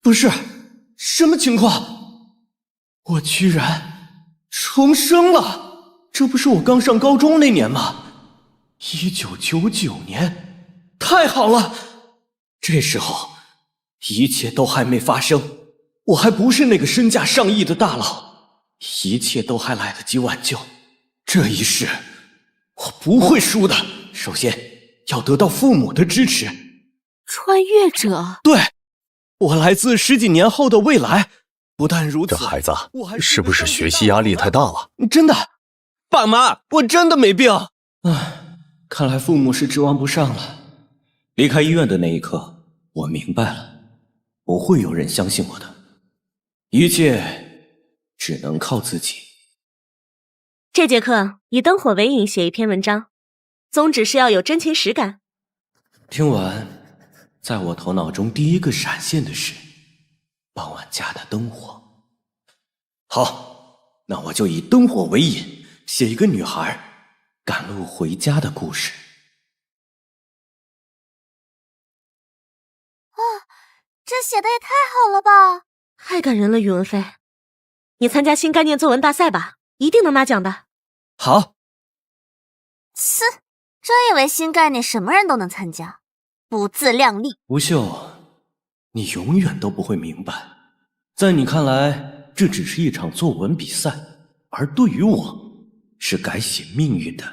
不是，什么情况？我居然重生了！这不是我刚上高中那年吗？1999年，太好了！这时候一切都还没发生，我还不是那个身价上亿的大佬，一切都还来得及挽救。这一世我不会输的。首先要得到父母的支持。穿越者？对，我来自10几年后的未来。不但如此，这孩子是不是学习压力太大了？真的，爸妈，我真的没病。唉，看来父母是指望不上了。离开医院的那一刻，我明白了，不会有人相信我的，一切只能靠自己。这节课以灯火为引写一篇文章，宗旨是要有真情实感。听完，在我头脑中第一个闪现的是傍晚家的灯火。好，那我就以灯火为引，写一个女孩赶路回家的故事。这写的也太好了吧！太感人了，宇文飞，你参加新概念作文大赛吧，一定能拿奖的。好。呲，真以为新概念什么人都能参加，不自量力。吴秀，你永远都不会明白，在你看来，这只是一场作文比赛，而对于我，是改写命运的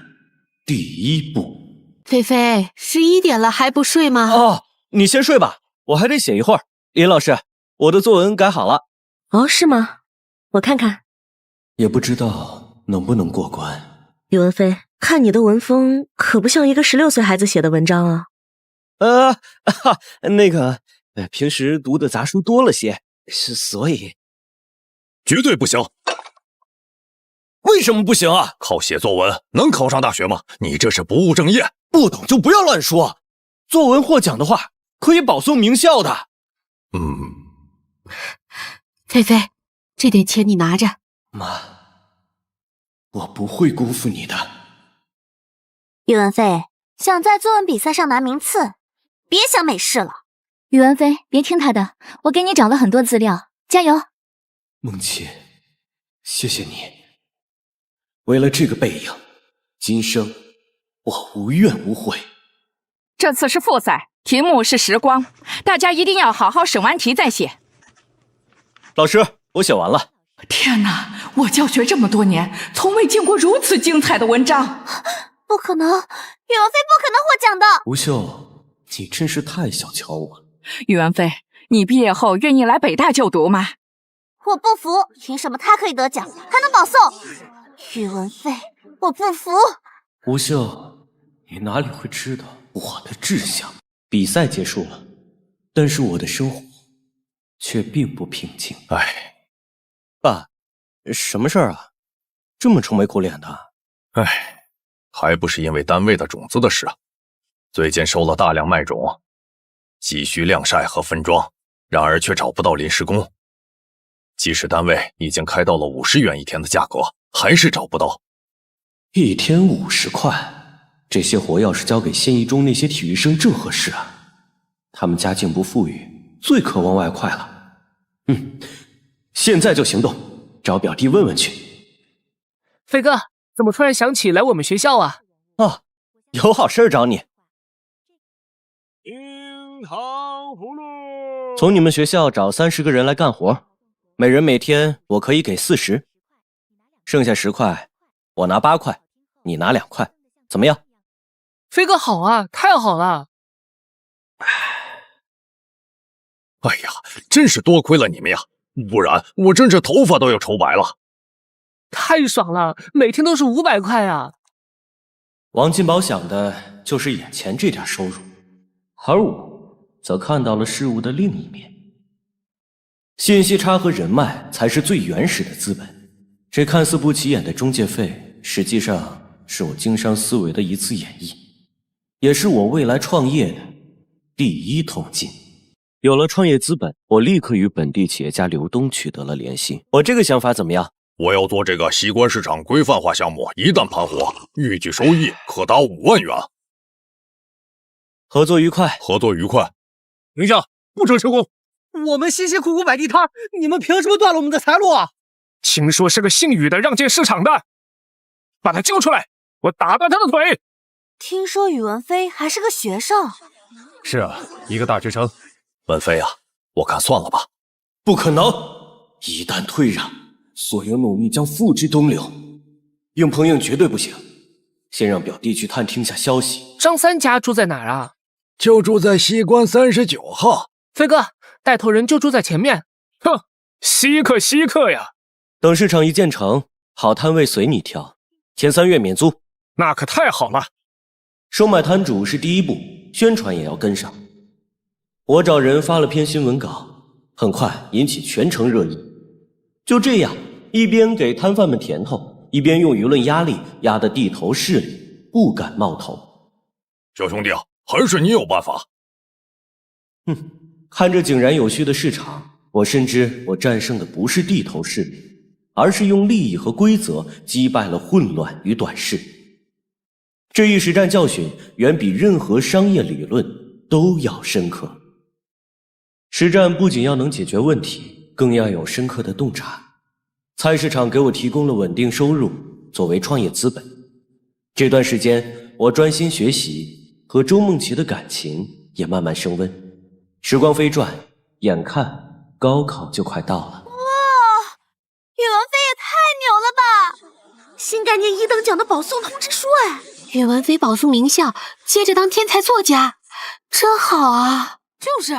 第一步。菲菲，11点了还不睡吗？哦，你先睡吧，我还得写一会儿。林老师，我的作文改好了。哦，是吗？我看看。也不知道能不能过关。宇文飞，看你的文风，可不像一个16岁孩子写的文章啊。平时读的杂书多了些，所以绝对不行！为什么不行啊？靠写作文能考上大学吗？你这是不务正业！不懂就不要乱说。作文获奖的话，可以保送名校的。菲菲，这点钱你拿着。妈，我不会辜负你的。宇文飞，想在作文比赛上拿名次，别想美式了。宇文飞，别听他的，我给你找了很多资料，加油！梦琪，谢谢你。为了这个背影，今生我无怨无悔。这次是复赛，题目是时光，大家一定要好好审完题再写。老师，我写完了。天哪，我教学这么多年，从未见过如此精彩的文章。不可能，宇文飞不可能获奖的。吴秀，你真是太小瞧我了。宇文飞，你毕业后愿意来北大就读吗？我不服，凭什么他可以得奖，还能保送？宇文飞，我不服。吴秀，你哪里会知道我的志向？比赛结束了，但是我的生活却并不平静。唉，爸，什么事儿啊？这么愁眉苦脸的？唉，还不是因为单位的种子的事。最近收了大量麦种，急需晾晒和分装，然而却找不到临时工。即使单位已经开到了50元一天的价格，还是找不到。一天50块，这些活要是交给县一中那些体育生，正合适啊。他们家境不富裕，最渴望外快了。现在就行动，找表弟问问去。飞哥，怎么突然想起来我们学校啊？啊，有好事找你。樱桃葫芦，从你们学校找30个人来干活，每人每天我可以给40，剩下10块，我拿8块，你拿2块，怎么样？飞哥好啊，太好了！哎呀，真是多亏了你们呀，不然我真是头发都要愁白了。太爽了，每天都是500块啊！王金宝想的就是眼前这点收入，而我则看到了事物的另一面。信息差和人脉才是最原始的资本，这看似不起眼的中介费，实际上是我经商思维的一次演绎，也是我未来创业的第一桶金。有了创业资本，我立刻与本地企业家刘东取得了联系。我这个想法怎么样？我要做这个西关市场规范化项目，一旦盘活，预计收益可达5万元。合作愉快。合作愉快。等一下，不准施工！我们辛辛苦苦摆地摊，你们凭什么断了我们的财路啊？听说是个姓宇的让进市场的，把他揪出来，我打断他的腿。听说宇文飞还是个学生。是啊，一个大学生。文飞啊，我看算了吧。不可能！一旦退让，所有努力将付之东流。硬碰硬绝对不行。先让表弟去探听下消息。张三家住在哪儿啊？就住在西关39号。飞哥，带头人就住在前面。哼，稀客呀！等市场一建成，好摊位随你挑，前3月免租。那可太好了。收买摊主是第一步，宣传也要跟上。我找人发了篇新闻稿，很快引起全城热议。就这样，一边给摊贩们甜头，一边用舆论压力压得地头势力不敢冒头。小兄弟啊，还是你有办法。看着井然有序的市场，我深知我战胜的不是地头势力，而是用利益和规则击败了混乱与短视。这一实战教训远比任何商业理论都要深刻。实战不仅要能解决问题，更要有深刻的洞察。菜市场给我提供了稳定收入作为创业资本。这段时间我专心学习，和周梦琪的感情也慢慢升温。时光飞转，眼看高考就快到了。哇，宇文飞也太牛了吧！新概念1等奖的保送通知书哎！宇文飞保送名校，接着当天才作家，真好啊！就是。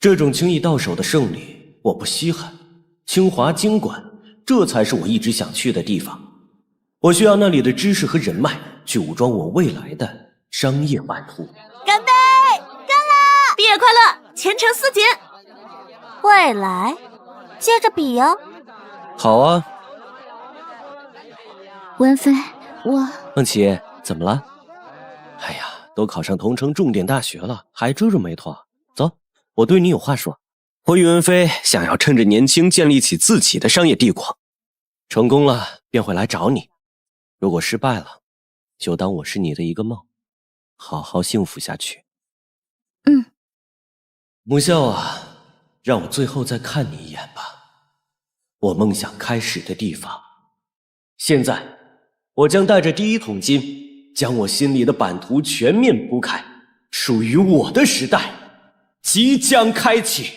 这种轻易到手的胜利我不稀罕。清华经管，这才是我一直想去的地方。我需要那里的知识和人脉，去武装我未来的商业版图。干杯！干了！毕业快乐，前程似锦。未来，接着比呀。好啊。文飞，我……梦琪，怎么了？哎呀，都考上同城重点大学了，还皱着眉头。走，我对你有话说。我宇文飞想要趁着年轻建立起自己的商业帝国，成功了便会来找你，如果失败了，就当我是你的一个梦，好好幸福下去。母校啊，让我最后再看你一眼吧，我梦想开始的地方。现在，我将带着第一桶金，将我心里的版图全面铺开，属于我的时代即将开启。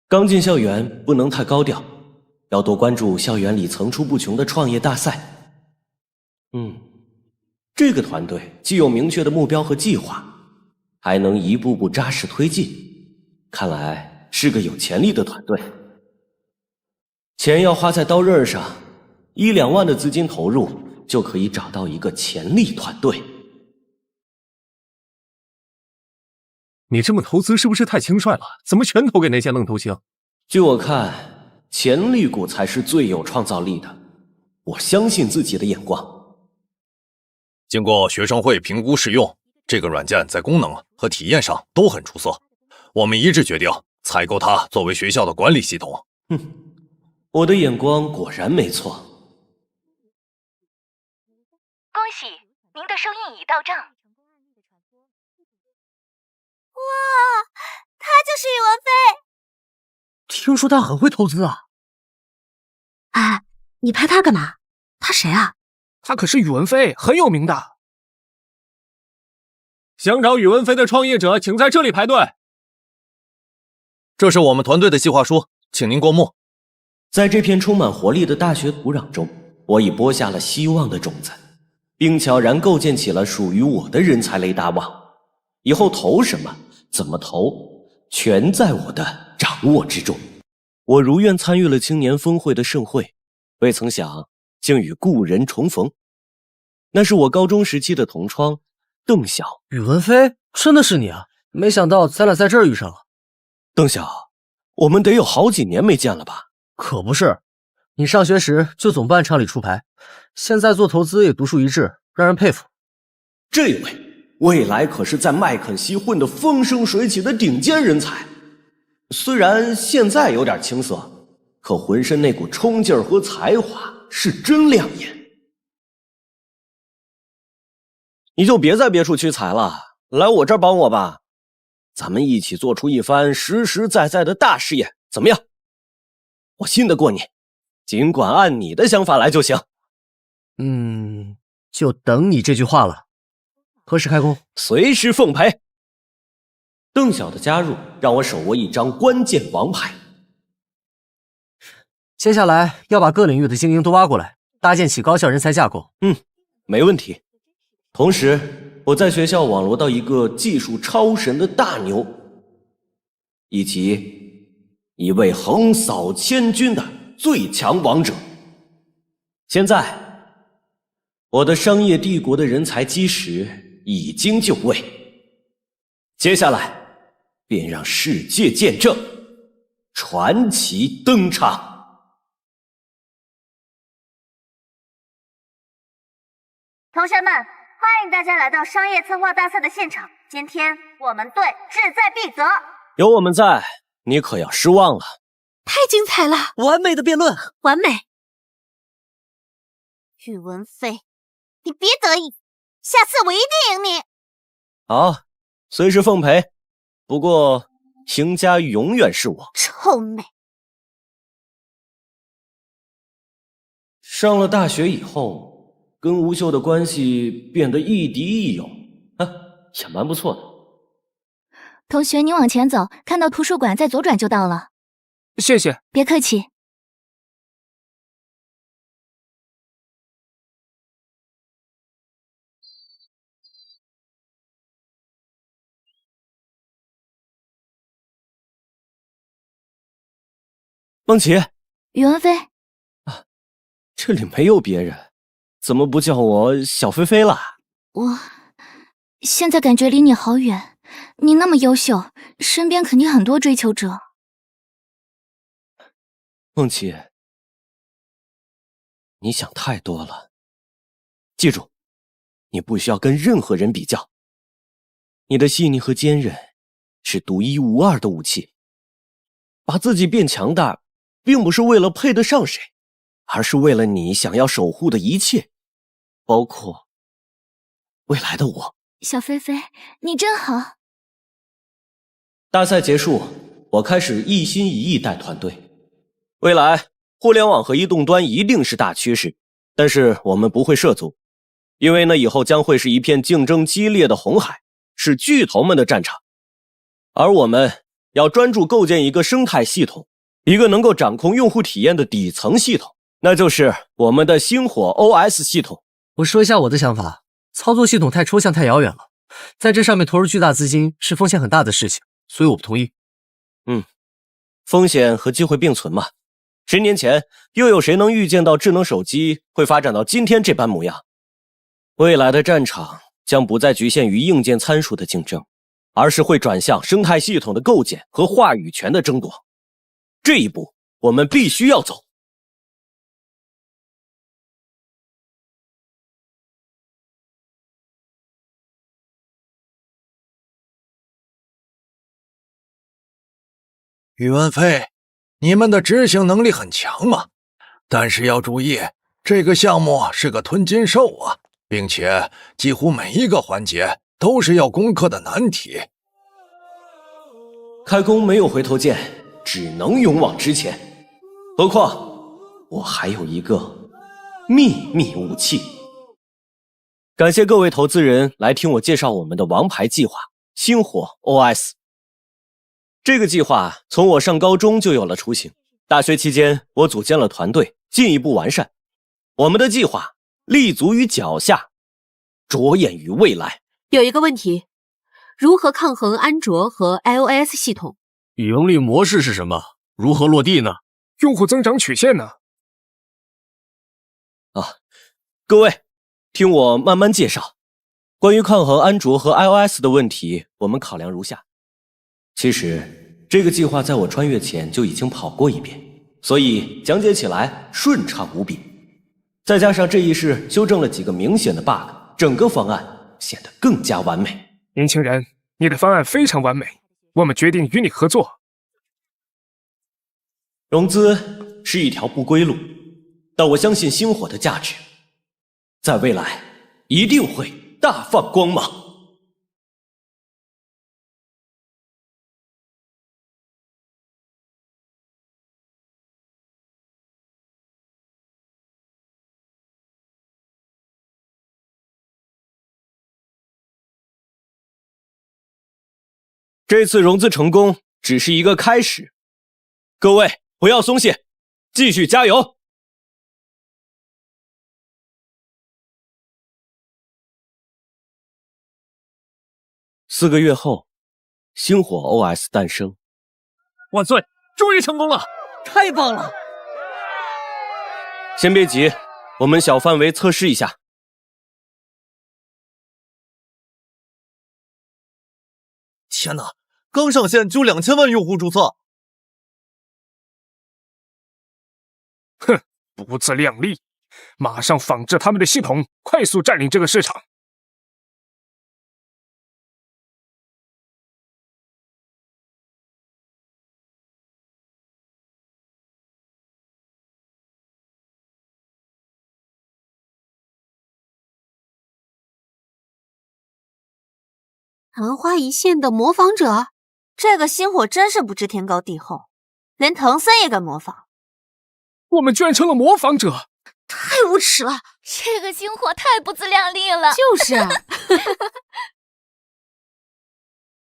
刚进校园不能太高调，要多关注校园里层出不穷的创业大赛。这个团队既有明确的目标和计划，还能一步步扎实推进，看来是个有潜力的团队。钱要花在刀刃上，1、2万的资金投入就可以找到一个潜力团队。你这么投资是不是太轻率了？怎么全投给那些愣头青？据我看，潜力股才是最有创造力的。我相信自己的眼光。经过学生会评估试用，这个软件在功能和体验上都很出色。我们一致决定采购它作为学校的管理系统。我的眼光果然没错。恭喜，您的收益已到账。哇，他就是宇文飞！听说他很会投资啊。哎，你拍他干嘛？他谁啊？他可是宇文飞，很有名的。想找宇文飞的创业者，请在这里排队。这是我们团队的计划书，请您过目。在这片充满活力的大学土壤中，我已播下了希望的种子，并悄然构建起了属于我的人才雷达网。以后投什么，怎么投，全在我的掌握之中。我如愿参与了青年峰会的盛会，未曾想竟与故人重逢。那是我高中时期的同窗邓晓。宇文飞，真的是你啊！没想到咱俩在这儿遇上了。邓晓，我们得有好几年没见了吧？可不是，你上学时就总办厂里出牌，现在做投资也独树一帜，让人佩服。这位未来可是在麦肯锡混得风生水起的顶尖人才，虽然现在有点青涩，可浑身那股冲劲儿和才华是真亮眼。你就别在别处屈才了，来我这儿帮我吧。咱们一起做出一番实实在在的大事业，怎么样？我信得过你，尽管按你的想法来就行。就等你这句话了。何时开工？随时奉陪。邓晓的加入让我手握一张关键王牌。接下来要把各领域的精英都挖过来，搭建起高效人才架构。没问题。同时，我在学校网罗到一个技术超神的大牛，以及一位横扫千军的最强王者。现在，我的商业帝国的人才基石已经就位，接下来便让世界见证传奇登场。同学们，欢迎大家来到商业策划大赛的现场。今天我们队志在必得，有我们在，你可要失望了。太精彩了！完美的辩论，完美。宇文飞，你别得意，下次我一定赢你。好，随时奉陪。不过，赢家永远是我。臭美。上了大学以后，跟吴秀的关系变得亦敌亦友，也蛮不错的。同学，你往前走，看到图书馆再左转就到了。谢谢。别客气。梦琪，宇文飞，这里没有别人，怎么不叫我小菲菲了？我现在感觉离你好远，你那么优秀，身边肯定很多追求者。梦琪，你想太多了。记住，你不需要跟任何人比较。你的细腻和坚韧是独一无二的武器。把自己变强大，并不是为了配得上谁，而是为了你想要守护的一切，包括未来的我。小菲菲，你真好。大赛结束，我开始一心一意带团队。未来，互联网和移动端一定是大趋势，但是我们不会涉足，因为那以后将会是一片竞争激烈的红海，是巨头们的战场。而我们要专注构建一个生态系统，一个能够掌控用户体验的底层系统，那就是我们的星火 OS 系统。我说一下我的想法，操作系统太抽象太遥远了，在这上面投入巨大资金是风险很大的事情，所以我不同意。风险和机会并存嘛。10年前，又有谁能预见到智能手机会发展到今天这般模样？未来的战场将不再局限于硬件参数的竞争，而是会转向生态系统的构建和话语权的争夺。这一步，我们必须要走。宇文飞，你们的执行能力很强嘛，但是要注意，这个项目是个吞金兽啊，并且几乎每一个环节都是要攻克的难题。开弓没有回头箭，只能勇往直前。何况我还有一个秘密武器。感谢各位投资人来听我介绍我们的王牌计划——星火 OS。这个计划从我上高中就有了雏形，大学期间我组建了团队，进一步完善。我们的计划立足于脚下，着眼于未来。有一个问题，如何抗衡安卓和 iOS 系统？盈利模式是什么？如何落地呢？用户增长曲线呢？各位，听我慢慢介绍。关于抗衡安卓和 iOS 的问题，我们考量如下。其实，这个计划在我穿越前就已经跑过一遍，所以讲解起来顺畅无比。再加上这一世修正了几个明显的 bug， 整个方案显得更加完美。年轻人，你的方案非常完美，我们决定与你合作。融资是一条不归路，但我相信星火的价值，在未来一定会大放光芒。这次融资成功只是一个开始，各位不要松懈，继续加油。4个月后，星火 OS 诞生。万岁！终于成功了，太棒了！先别急，我们小范围测试一下。天哪，刚上线就2000万用户注册！哼，不自量力！马上仿制他们的系统，快速占领这个市场。昙花一现的模仿者，这个星火真是不知天高地厚，连唐僧也敢模仿。我们居然成了模仿者，太无耻了！这个星火太不自量力了。就是啊。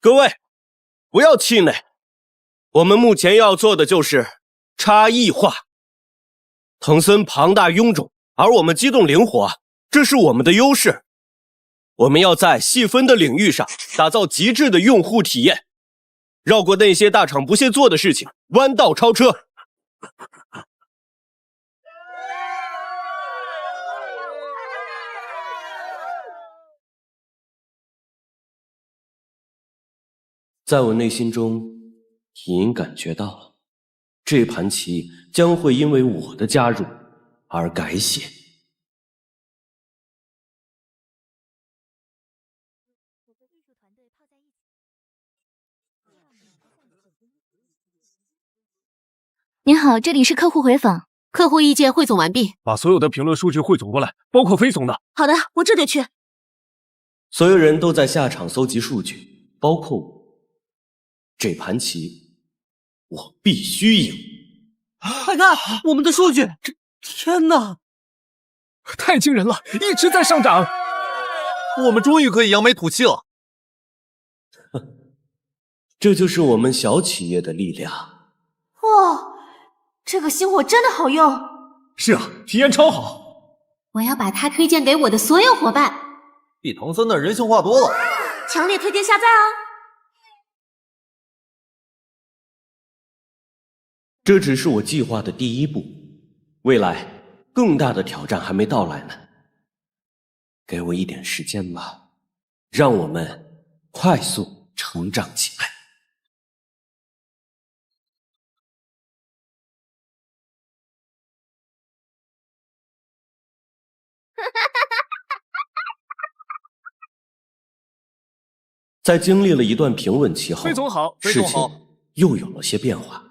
各位，不要气馁，我们目前要做的就是差异化。唐僧庞大臃肿，而我们机动灵活，这是我们的优势。我们要在细分的领域上打造极致的用户体验，绕过那些大厂不屑做的事情，弯道超车。在我内心中，隐隐感觉到了，这盘棋将会因为我的加入而改写。您好，这里是客户回访，客户意见汇总完毕，把所有的评论数据汇总过来，包括飞总的。好的，我这就去。所有人都在下场搜集数据，包括我。这盘棋，我必须赢！快看，我们的数据！天哪，太惊人了，一直在上涨。我们终于可以扬眉吐气了。这就是我们小企业的力量。哇，这个星火真的好用。是啊，体验超好。我要把它推荐给我的所有伙伴。比唐僧的人性化多了。强烈推荐下载哦。这只是我计划的第一步，未来更大的挑战还没到来呢。给我一点时间吧，让我们快速成长起来。在经历了一段平稳期后，飞总好，飞事情总好。又有了些变化。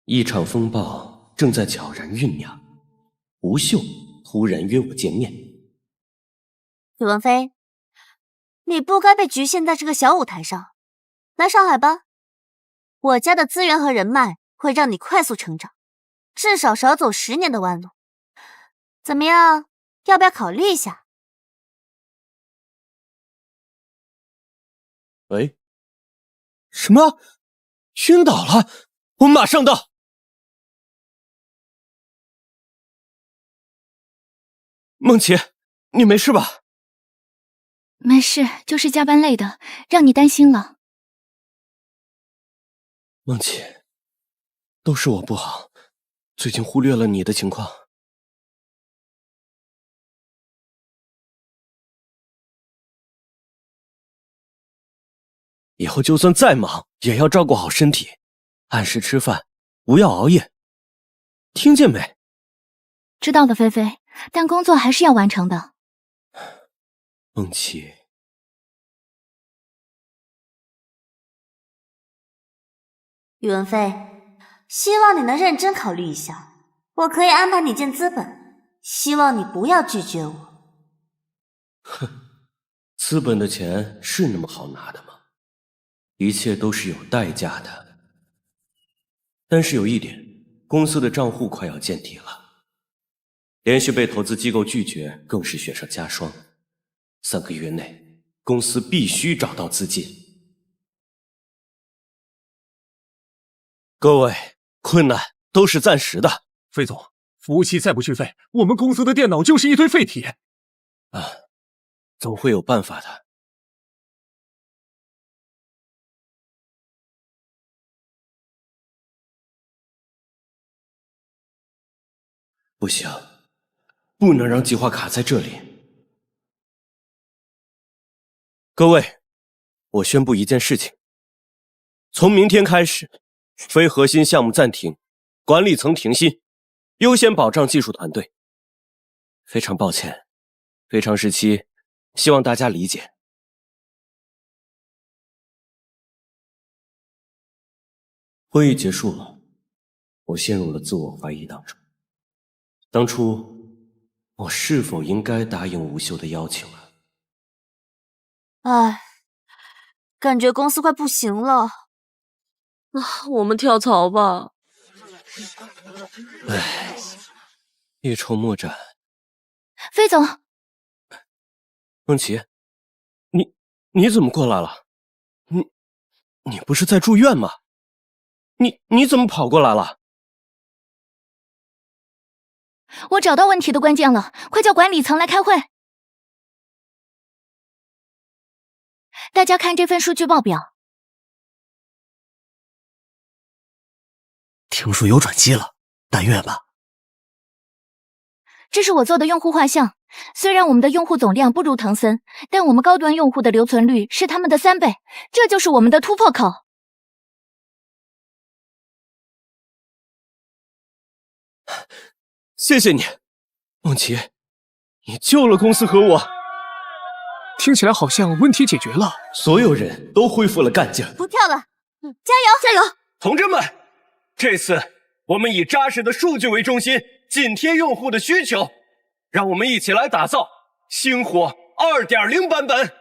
一场风暴正在悄然酝酿，吴秀突然约我见面。宇文飞，你不该被局限在这个小舞台上，来上海吧，我家的资源和人脉会让你快速成长，至少少走10年的弯路。怎么样？要不要考虑一下？喂，什么？晕倒了？我马上到。梦琪，你没事吧？没事，就是加班累的，让你担心了。梦琪，都是我不好，最近忽略了你的情况。以后就算再忙，也要照顾好身体，按时吃饭，不要熬夜，听见没？知道了，菲菲，但工作还是要完成的。梦琪，宇文飞，希望你能认真考虑一下，我可以安排你见资本，希望你不要拒绝我。哼，资本的钱是那么好拿的吗？一切都是有代价的。但是有一点，公司的账户快要见底了，连续被投资机构拒绝，更是雪上加霜。3个月内，公司必须找到资金。各位，困难都是暂时的。费总，服务器再不续费，我们公司的电脑就是一堆废铁。总会有办法的。不行，不能让计划卡在这里。各位，我宣布一件事情：从明天开始，非核心项目暂停，管理层停薪，优先保障技术团队。非常抱歉，非常时期，希望大家理解。会议结束了，我陷入了自我怀疑当中。当初我是否应该答应吴秀的邀请啊？唉，感觉公司快不行了。我们跳槽吧。唉，一筹莫展。费总，梦琪，你怎么过来了？你不是在住院吗？你怎么跑过来了？我找到问题的关键了，快叫管理层来开会。大家看这份数据报表。听说有转机了，但愿吧。这是我做的用户画像，虽然我们的用户总量不如腾森，但我们高端用户的留存率是他们的3倍，这就是我们的突破口。谢谢你，梦琪，你救了公司和我。听起来好像问题解决了，所有人都恢复了干劲。不跳了，加油，加油！同志们，这次我们以扎实的数据为中心，紧贴用户的需求，让我们一起来打造星火 2.0 版本。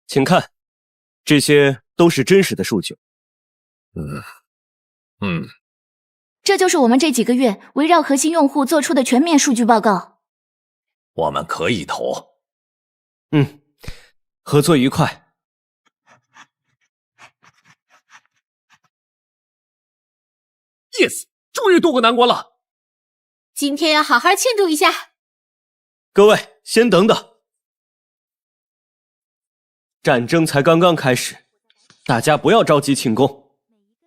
请看，这些都是真实的数据。这就是我们这几个月围绕核心用户做出的全面数据报告。我们可以投。合作愉快。Yes， 终于渡过难关了。今天要好好庆祝一下。各位，先等等，战争才刚刚开始，大家不要着急庆功。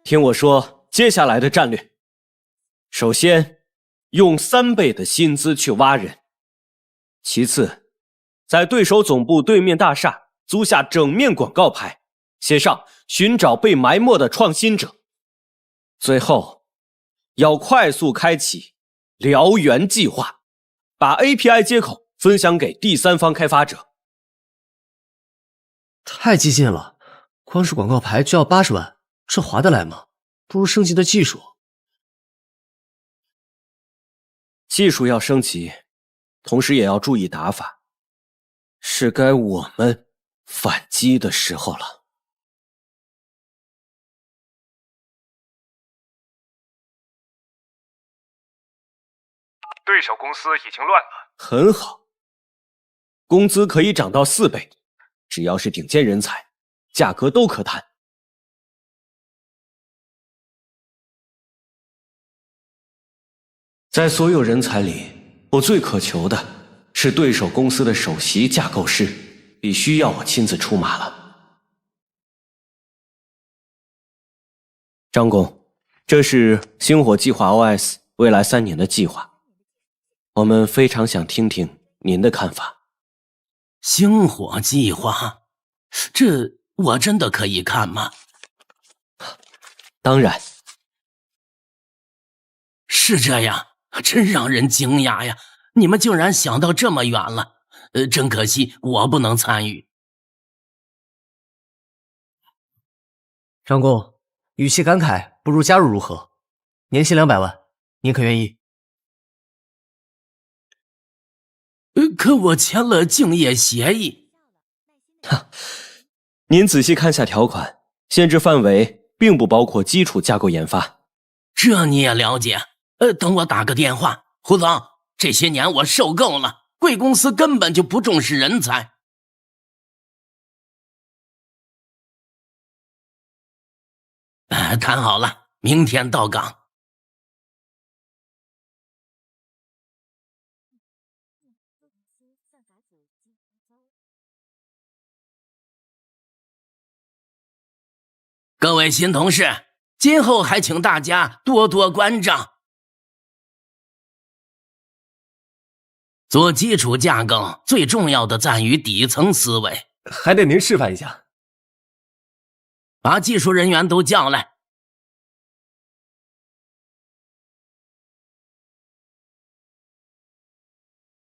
听我说接下来的战略。首先，用3倍的薪资去挖人。其次，在对手总部对面大厦租下整面广告牌，写上寻找被埋没的创新者。最后，要快速开启燎原计划，把 API 接口分享给第三方开发者。太激进了，光是广告牌就要80万，这划得来吗？不如升级的技术。技术要升级，同时也要注意打法，是该我们反击的时候了。对手公司已经乱了。很好，工资可以涨到4倍，只要是顶尖人才，价格都可谈。在所有人才里，我最渴求的是对手公司的首席架构师，必须要我亲自出马了。张工，这是星火计划 OS 未来3年的计划，我们非常想听听您的看法。星火计划，这我真的可以看吗？当然。是这样，真让人惊讶呀！你们竟然想到这么远了，真可惜我不能参与。张工，与其感慨，不如加入如何？年薪200万，您可愿意？可我签了竞业协议。您仔细看下条款，限制范围并不包括基础架构研发。这你也了解？等我打个电话。胡总，这些年我受够了，贵公司根本就不重视人才。谈好了，明天到岗。各位新同事，今后还请大家多多关照。做基础架构最重要的在于底层思维，还得您示范一下。把技术人员都叫来。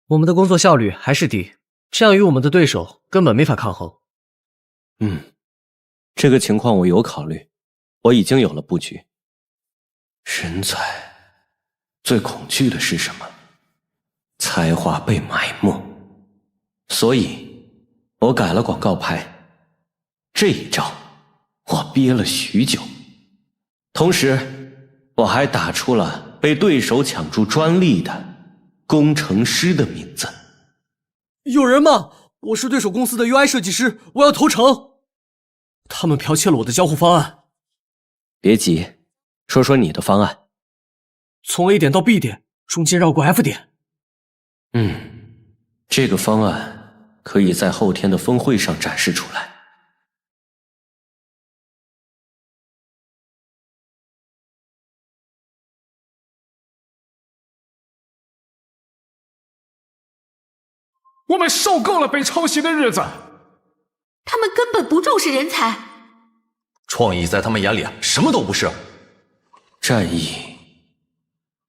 我们的工作效率还是低，这样与我们的对手根本没法抗衡。这个情况我有考虑，我已经有了布局。人才最恐惧的是什么？才华被埋没。所以我改了广告牌，这一招我憋了许久。同时我还打出了被对手抢注专利的工程师的名字。有人吗？我是对手公司的 UI 设计师，我要投诚。他们剽窃了我的交互方案。别急，说说你的方案。从 A 点到 B 点，中间绕过 F 点。这个方案可以在后天的峰会上展示出来。我们受够了被抄袭的日子。他们根本不重视人才，创意在他们眼里什么都不是。战役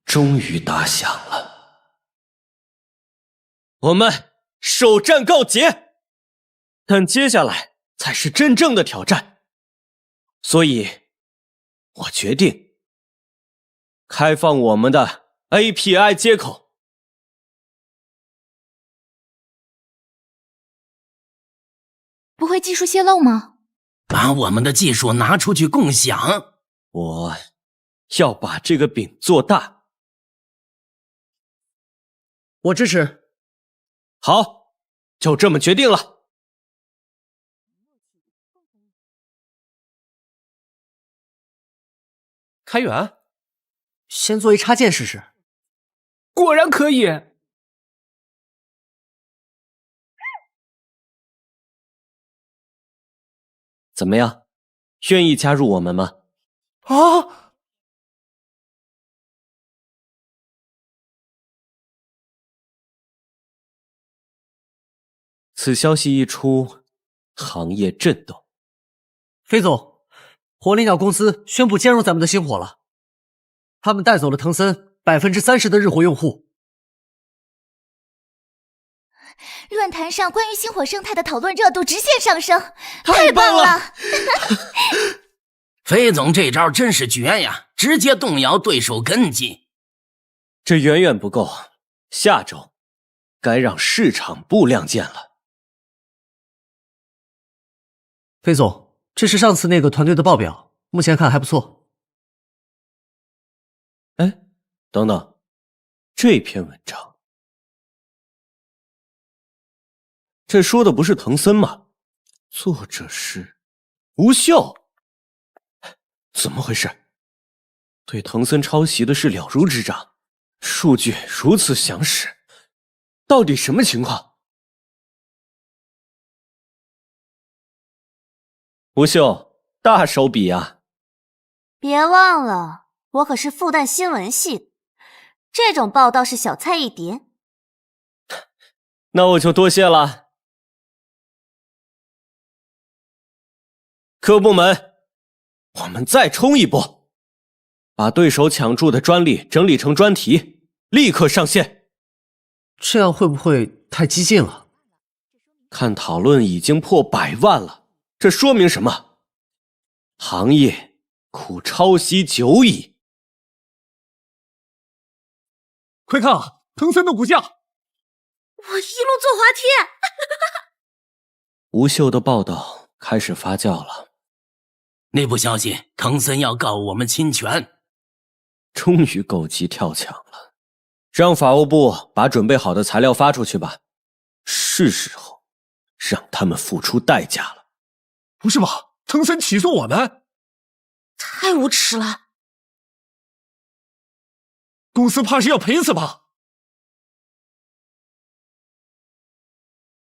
终于打响了，我们首战告捷，但接下来才是真正的挑战。所以我决定开放我们的 API 接口。不会技术泄露吗？把我们的技术拿出去共享。我要把这个饼做大。我支持。好，就这么决定了。开源？先做一插件试试。果然可以。怎么样，愿意加入我们吗？啊！此消息一出，行业震动。飞总，火灵鸟公司宣布加入咱们的星火了。他们带走了腾森30%的日活用户。论坛上关于星火生态的讨论热度直线上升，太棒了！飞总这招真是绝呀，直接动摇对手根基。这远远不够，下周该让市场部亮剑了。飞总，这是上次那个团队的报表，目前看还不错。哎，等等，这篇文章。这说的不是藤森吗？作者是吴秀，怎么回事？对藤森抄袭的事了如指掌，数据如此详实，到底什么情况？吴秀，大手笔啊！别忘了，我可是复旦新闻系的，这种报道是小菜一碟。那我就多谢了。各部门，我们再冲一波，把对手抢注的专利整理成专题，立刻上线。这样会不会太激进了？看讨论已经破100万了，这说明什么？行业苦抄袭久矣。快看啊，藤森的股价！我一路坐滑梯。吴秀的报道开始发酵了。内部消息，藤森要告我们侵权。终于狗急跳墙了，让法务部把准备好的材料发出去吧，是时候让他们付出代价了。不是吧？藤森起诉我们？太无耻了！公司怕是要赔死吧？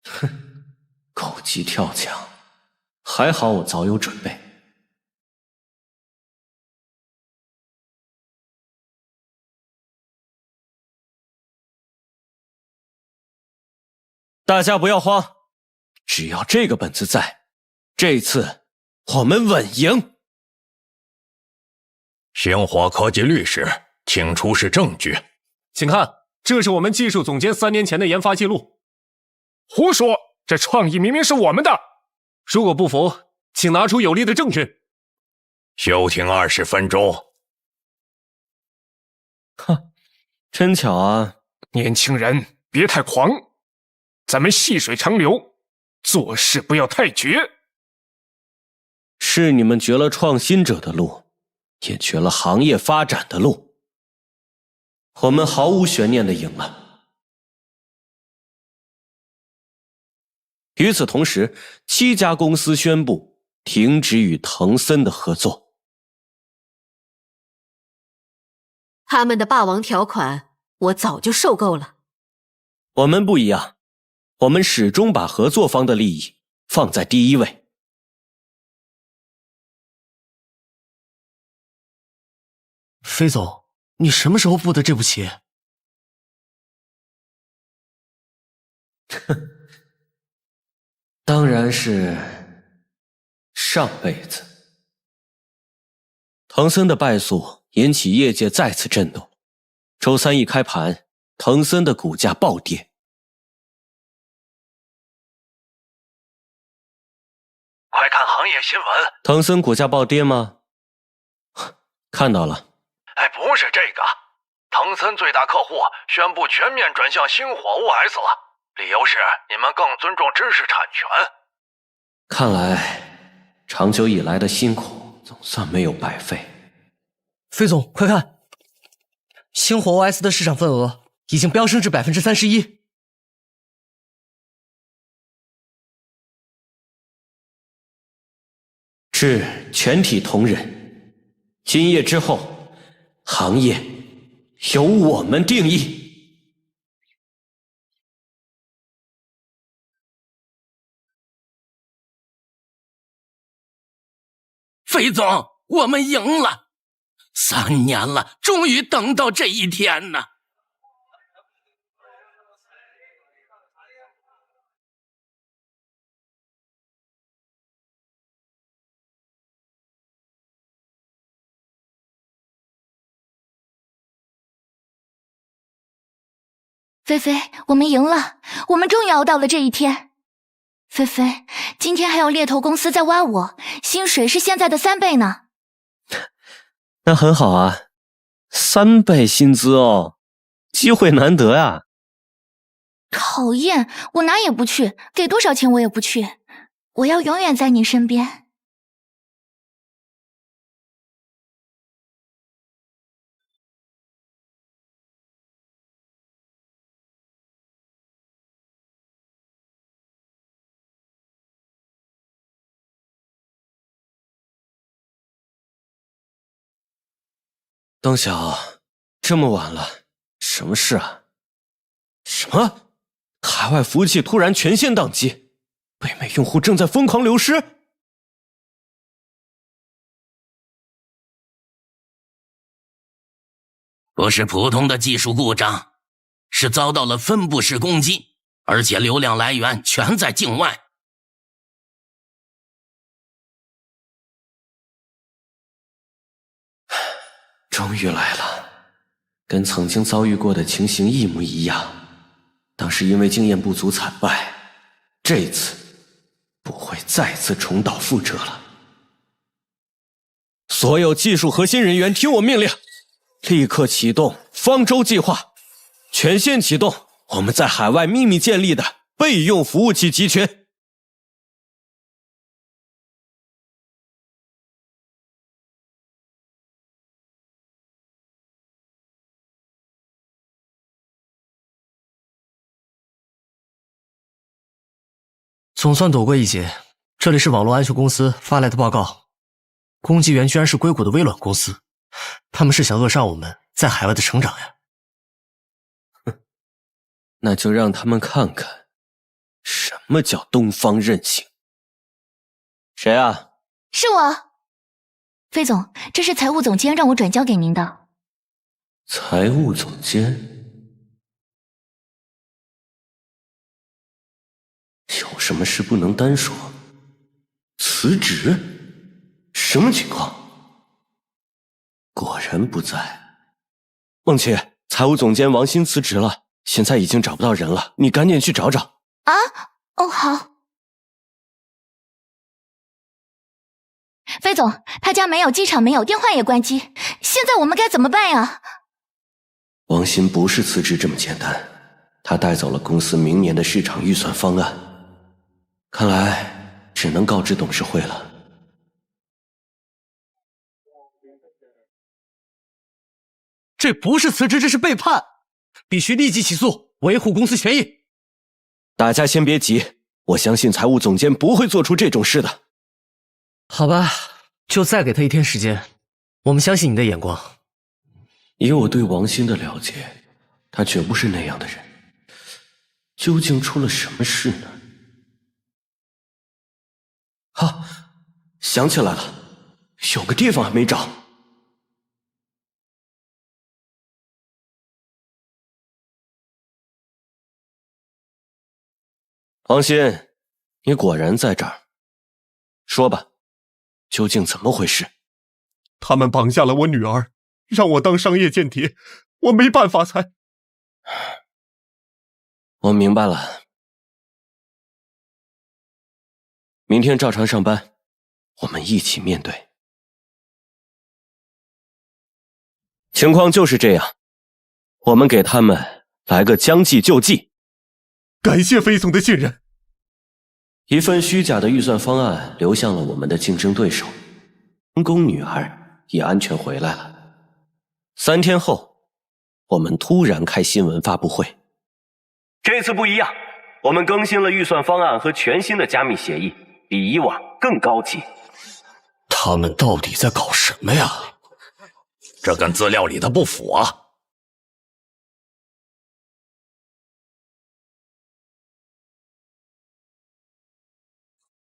哼，狗急跳墙，还好我早有准备。大家不要慌，只要这个本子在，这次我们稳赢。星火科技律师，请出示证据。请看，这是我们技术总监3年前的研发记录。胡说！这创意明明是我们的。如果不服，请拿出有力的证据。休庭20分钟。哼，真巧啊！年轻人别太狂，咱们细水长流，做事不要太绝。是你们绝了创新者的路，也绝了行业发展的路。我们毫无悬念地赢了。与此同时，7家公司宣布停止与藤森的合作。他们的霸王条款，我早就受够了。我们不一样，我们始终把合作方的利益放在第一位。飞总，你什么时候付的这步棋？当然是上辈子。藤森的败诉引起业界再次震动，周三一开盘，藤森的股价暴跌。快看行业新闻，藤森股价暴跌吗？看到了。哎，不是这个，藤森最大客户宣布全面转向星火 OS 了，理由是你们更尊重知识产权。看来长久以来的辛苦总算没有白费。飞总，快看，星火 OS 的市场份额已经飙升至31%。致全体同仁，今夜之后，行业由我们定义。飞总，我们赢了！3年了，终于等到这一天呢。菲菲，我们赢了，我们终于熬到了这一天。菲菲，今天还有猎头公司在挖我，薪水是现在的3倍呢。那很好啊，3倍薪资哦，机会难得啊。讨厌，我哪也不去，给多少钱我也不去，我要永远在你身边。邓晓，这么晚了，什么事啊？什么？海外服务器突然全线宕机，北美用户正在疯狂流失？不是普通的技术故障，是遭到了分布式攻击，而且流量来源全在境外。终于来了，跟曾经遭遇过的情形一模一样。当时因为经验不足惨败，这次不会再次重蹈覆辙了。所有技术核心人员听我命令，立刻启动方舟计划，全线启动我们在海外秘密建立的备用服务器集群。总算躲过一劫。这里是网络安全公司发来的报告，攻击源居然是硅谷的微软公司，他们是想扼杀我们在海外的成长呀。那就让他们看看什么叫东方任性。谁啊？是我，飞总，这是财务总监让我转交给您的。财务总监？有什么事不能单说？辞职？什么情况？果然不在。梦琪，财务总监王鑫辞职了，现在已经找不到人了，你赶紧去找找。啊？哦，好。飞总，他家没有，机场没有，电话也关机，现在我们该怎么办呀？王鑫不是辞职这么简单，他带走了公司明年的市场预算方案，看来只能告知董事会了。这不是辞职，这是背叛，必须立即起诉，维护公司权益。大家先别急，我相信财务总监不会做出这种事的。好吧，就再给他1天时间，我们相信你的眼光。以我对王鑫的了解，他绝不是那样的人。究竟出了什么事呢？啊，想起来了，有个地方还没找。王鑫，你果然在这儿。说吧，究竟怎么回事？他们绑架了我女儿，让我当商业间谍，我没办法才……我明白了。明天照常上班，我们一起面对。情况就是这样，我们给他们来个将计就计。感谢飞总的信任。一份虚假的预算方案流向了我们的竞争对手，成功女儿也安全回来了。3天后，我们突然开新闻发布会。这次不一样，我们更新了预算方案和全新的加密协议，比以往更高级。他们到底在搞什么呀？这跟资料里的不符啊！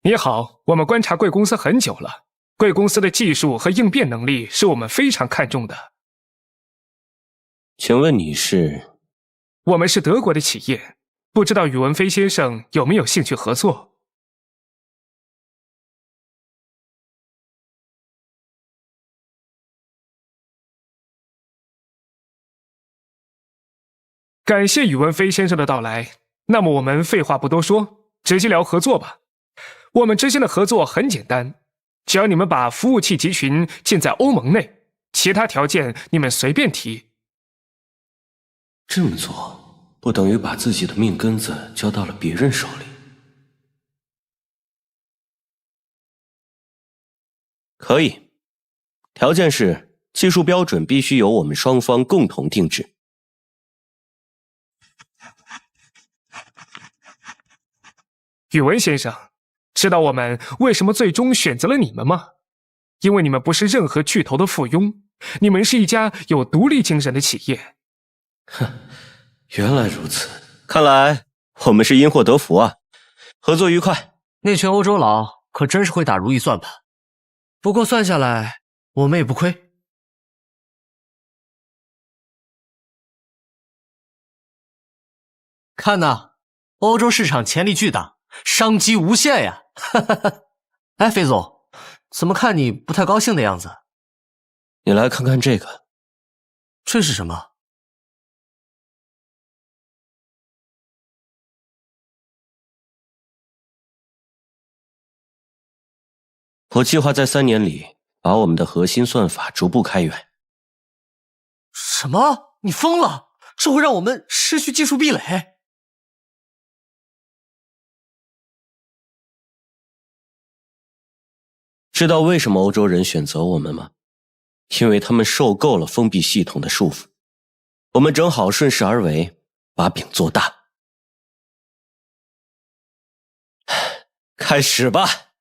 你好，我们观察贵公司很久了，贵公司的技术和应变能力是我们非常看重的。请问你是？我们是德国的企业，不知道宇文飞先生有没有兴趣合作？感谢宇文飞先生的到来，那么我们废话不多说，直接聊合作吧。我们之间的合作很简单，只要你们把服务器集群建在欧盟内，其他条件你们随便提。这么做不等于把自己的命根子交到了别人手里？可以，条件是技术标准必须由我们双方共同定制。宇文先生，知道我们为什么最终选择了你们吗？因为你们不是任何巨头的附庸，你们是一家有独立精神的企业。哼，原来如此，看来我们是因祸得福啊！合作愉快。那群欧洲佬可真是会打如意算盘，不过算下来我们也不亏。看呐，欧洲市场潜力巨大，商机无限呀！哎，飞总，怎么看你不太高兴的样子？你来看看这个。这是什么？我计划在3年里把我们的核心算法逐步开源。什么？你疯了？这会让我们失去技术壁垒。知道为什么欧洲人选择我们吗？因为他们受够了封闭系统的束缚，我们正好顺势而为，把饼做大。开始吧，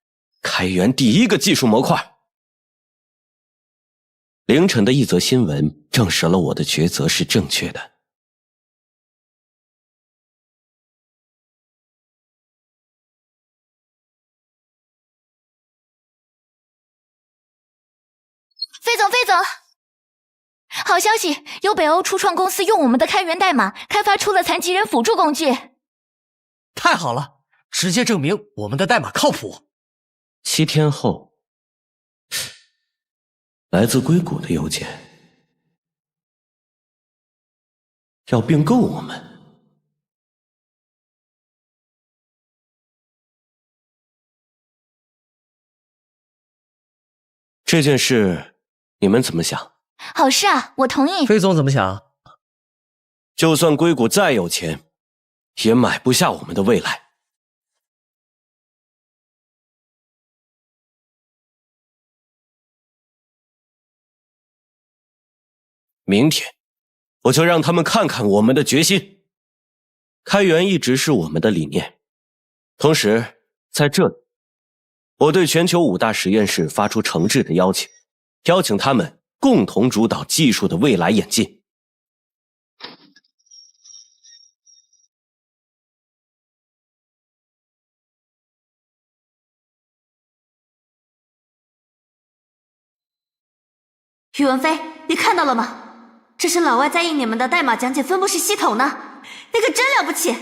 开源第一个技术模块。凌晨的一则新闻证实了我的抉择是正确的。飞总，好消息，有北欧初创公司用我们的开源代码开发出了残疾人辅助工具。太好了，直接证明我们的代码靠谱。7天后，来自硅谷的邮件，要并购我们。这件事你们怎么想？好事啊，我同意。飞总怎么想？就算硅谷再有钱，也买不下我们的未来。明天，我就让他们看看我们的决心。开源一直是我们的理念，同时在这里，我对全球5大实验室发出诚挚的邀请，邀请他们共同主导技术的未来演进。宇文飞，你看到了吗？这是老外在印你们的代码讲解分布式系统呢，你可真了不起！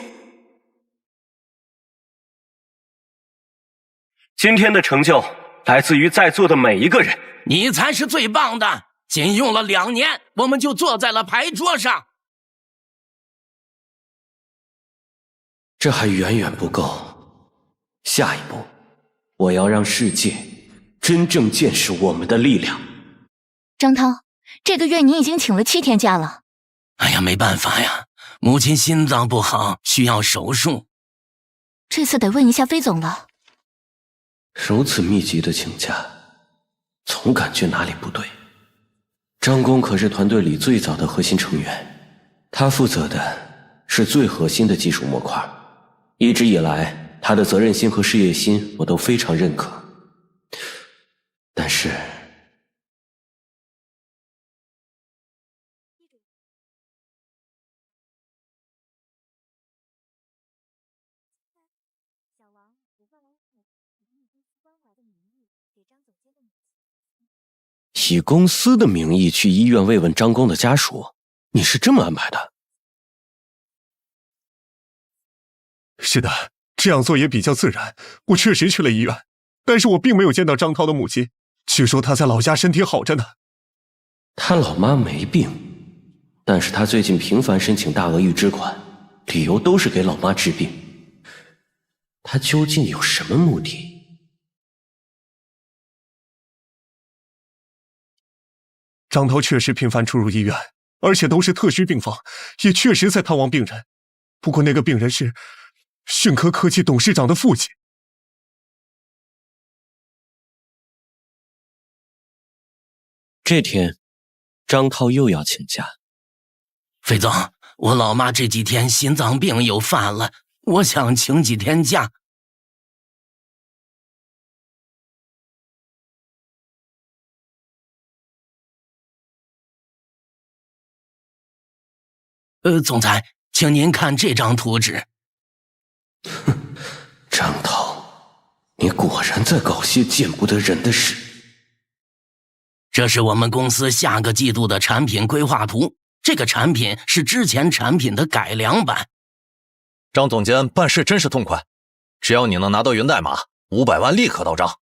今天的成就来自于在座的每一个人。你才是最棒的！仅用了2年，我们就坐在了牌桌上。这还远远不够，下一步，我要让世界真正见识我们的力量。张涛，这个月你已经请了7天假了。哎呀，没办法呀，母亲心脏不好，需要手术。这次得问一下飞总了。如此密集的请假，总感觉哪里不对。张工可是团队里最早的核心成员，他负责的是最核心的技术模块，一直以来他的责任心和事业心我都非常认可。但是以公司的名义去医院慰问张工的家属，你是这么安排的？是的，这样做也比较自然。我确实去了医院，但是我并没有见到张涛的母亲，据说她在老家身体好着呢。他老妈没病，但是他最近频繁申请大额预支款，理由都是给老妈治病。他究竟有什么目的？张涛确实频繁出入医院，而且都是特需病房，也确实在探望病人。不过那个病人是迅科科技董事长的父亲。这天，张涛又要请假。飞总，我老妈这几天心脏病又犯了，我想请几天假。总裁，请您看这张图纸。哼，张涛，你果然在搞些见不得人的事。这是我们公司下个季度的产品规划图，这个产品是之前产品的改良版。张总监办事真是痛快，只要你能拿到源代码，500万立刻到账，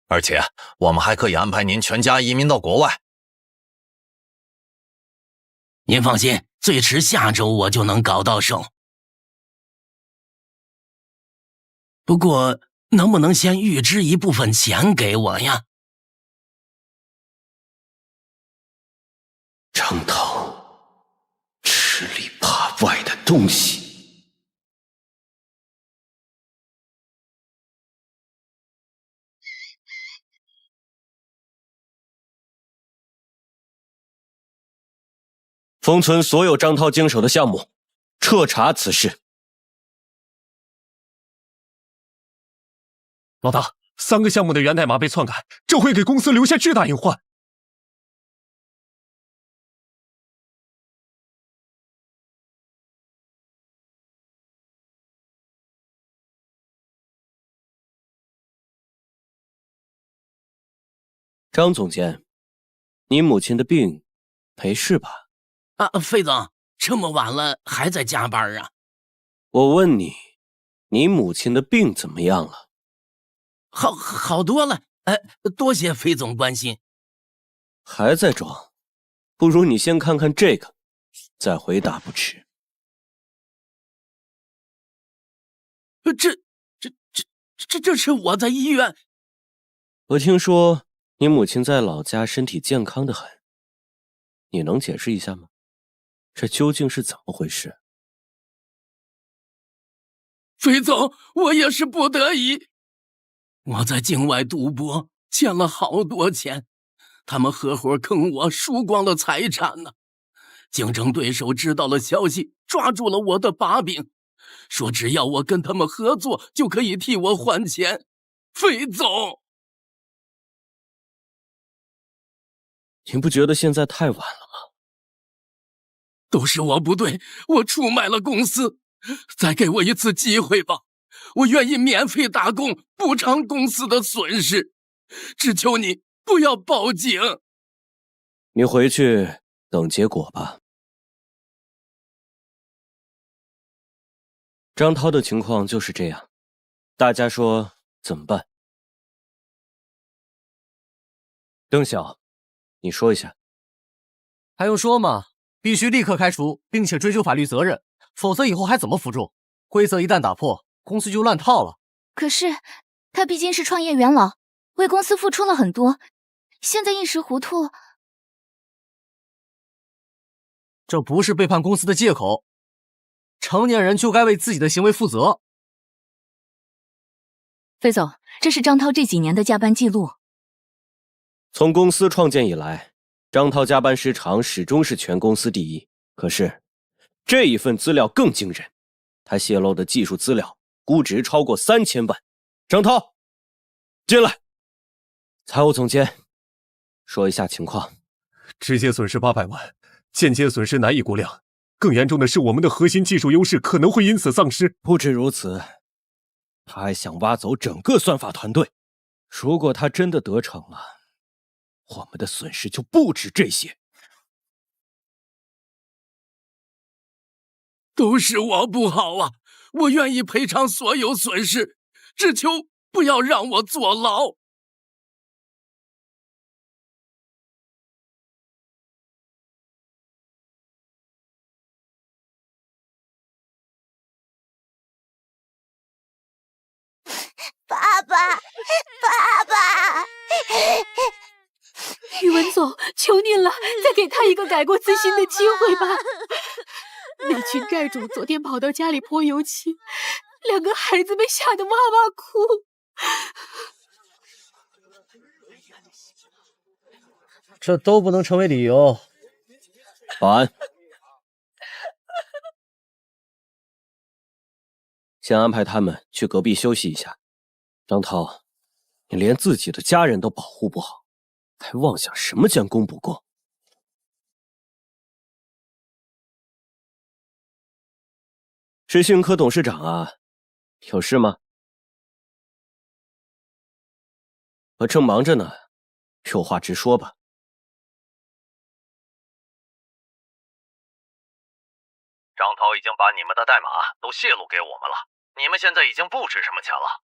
而且我们还可以安排您全家移民到国外。您放心，最迟下周我就能搞到手。不过，能不能先预支一部分钱给我呀？张涛，吃里扒外的东西。封存所有张涛经手的项目，彻查此事。老大，3个项目的源代码被篡改，这会给公司留下巨大隐患。张总监，你母亲的病没事吧？费总，这么晚了还在加班啊？我问你，你母亲的病怎么样了？好多了。多谢费总关心。还在装？不如你先看看这个，再回答不迟。这是我在医院。我听说你母亲在老家身体健康得很，你能解释一下吗？这究竟是怎么回事？费总，我也是不得已。我在境外赌博，欠了好多钱，他们合伙坑我，输光了财产呢。竞争对手知道了消息，抓住了我的把柄，说只要我跟他们合作，就可以替我还钱。费总，你不觉得现在太晚了吗？都是我不对，我出卖了公司，再给我一次机会吧。我愿意免费打工，补偿公司的损失，只求你不要报警。你回去等结果吧。张涛的情况就是这样，大家说怎么办？邓晓，你说一下。还用说吗？必须立刻开除，并且追究法律责任，否则以后还怎么服众？规则一旦打破，公司就乱套了。可是他毕竟是创业元老，为公司付出了很多，现在一时糊涂，这不是背叛公司的借口。成年人就该为自己的行为负责。费总，这是张涛这几年的加班记录。从公司创建以来，张涛加班时长始终是全公司第一。可是，这一份资料更惊人，他泄露的技术资料估值超过3000万。张涛，进来。财务总监，说一下情况。直接损失800万，间接损失难以估量。更严重的是，我们的核心技术优势可能会因此丧失。不止如此，他还想挖走整个算法团队。如果他真的得逞了，我们的损失就不止这些。都是我不好啊！我愿意赔偿所有损失，只求不要让我坐牢。爸爸，爸爸！宇文总，求您了，再给他一个改过自新的机会吧。那群债主昨天跑到家里泼油漆，2个孩子被吓得哇哇哭。这都不能成为理由。保安，先安排他们去隔壁休息一下。张涛，你连自己的家人都保护不好，还妄想什么将功补过？是迅科董事长啊，有事吗？我正忙着呢，有话直说吧。张涛已经把你们的代码都泄露给我们了，你们现在已经不值什么钱了。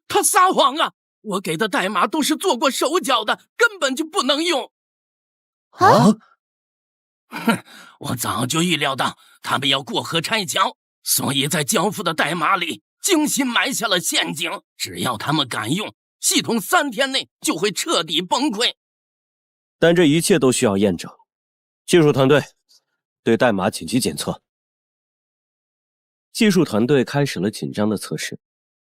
他撒谎啊！我给的代码都是做过手脚的，根本就不能用。啊！哼，我早就预料到他们要过河拆桥，所以在交付的代码里精心埋下了陷阱。只要他们敢用，系统3天内就会彻底崩溃。但这一切都需要验证。技术团队对代码紧急检测。技术团队开始了紧张的测试，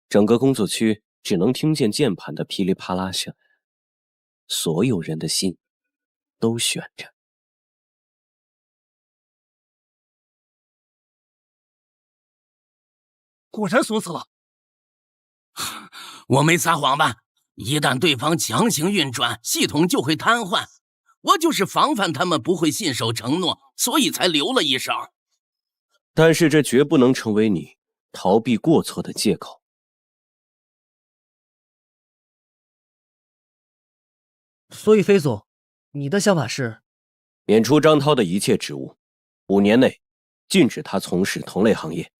整个工作区只能听见键盘的噼里啪啦声，所有人的心都悬着。果然锁死了，我没撒谎吧？一旦对方强行运转，系统就会瘫痪。我就是防范他们不会信守承诺，所以才留了一手。但是这绝不能成为你逃避过错的借口。所以，飞总，你的想法是免除张涛的一切职务，5年内禁止他从事同类行业。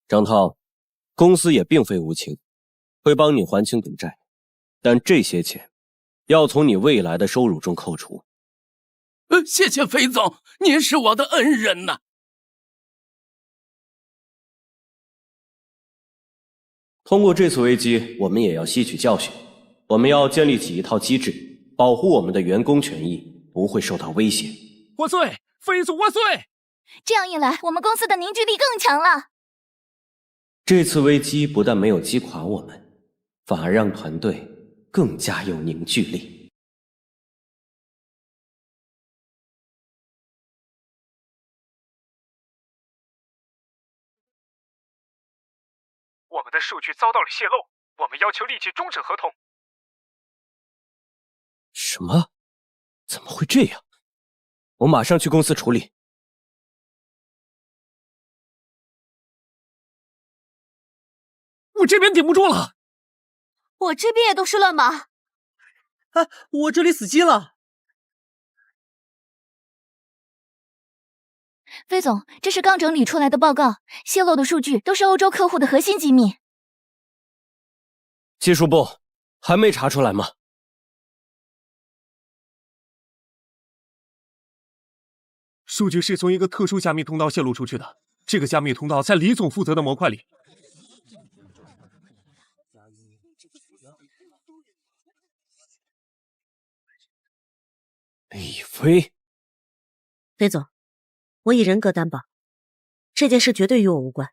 张涛，公司也并非无情，会帮你还清赌债，但这些钱要从你未来的收入中扣除。谢谢飞总，您是我的恩人呐。通过这次危机，我们也要吸取教训，我们要建立起一套机制，保护我们的员工权益不会受到威胁。万岁，飞总万岁！这样一来，我们公司的凝聚力更强了。这次危机不但没有击垮我们，反而让团队更加有凝聚力。我们的数据遭到了泄露，我们要求立即终止合同。什么？怎么会这样？我马上去公司处理。我这边顶不住了，我这边也都是乱码。我这里死机了。飞总，这是刚整理出来的报告，泄露的数据都是欧洲客户的核心机密。技术部还没查出来吗？数据是从一个特殊加密通道泄露出去的，这个加密通道在李总负责的模块里。李飞，飞总，我以人格担保，这件事绝对与我无关。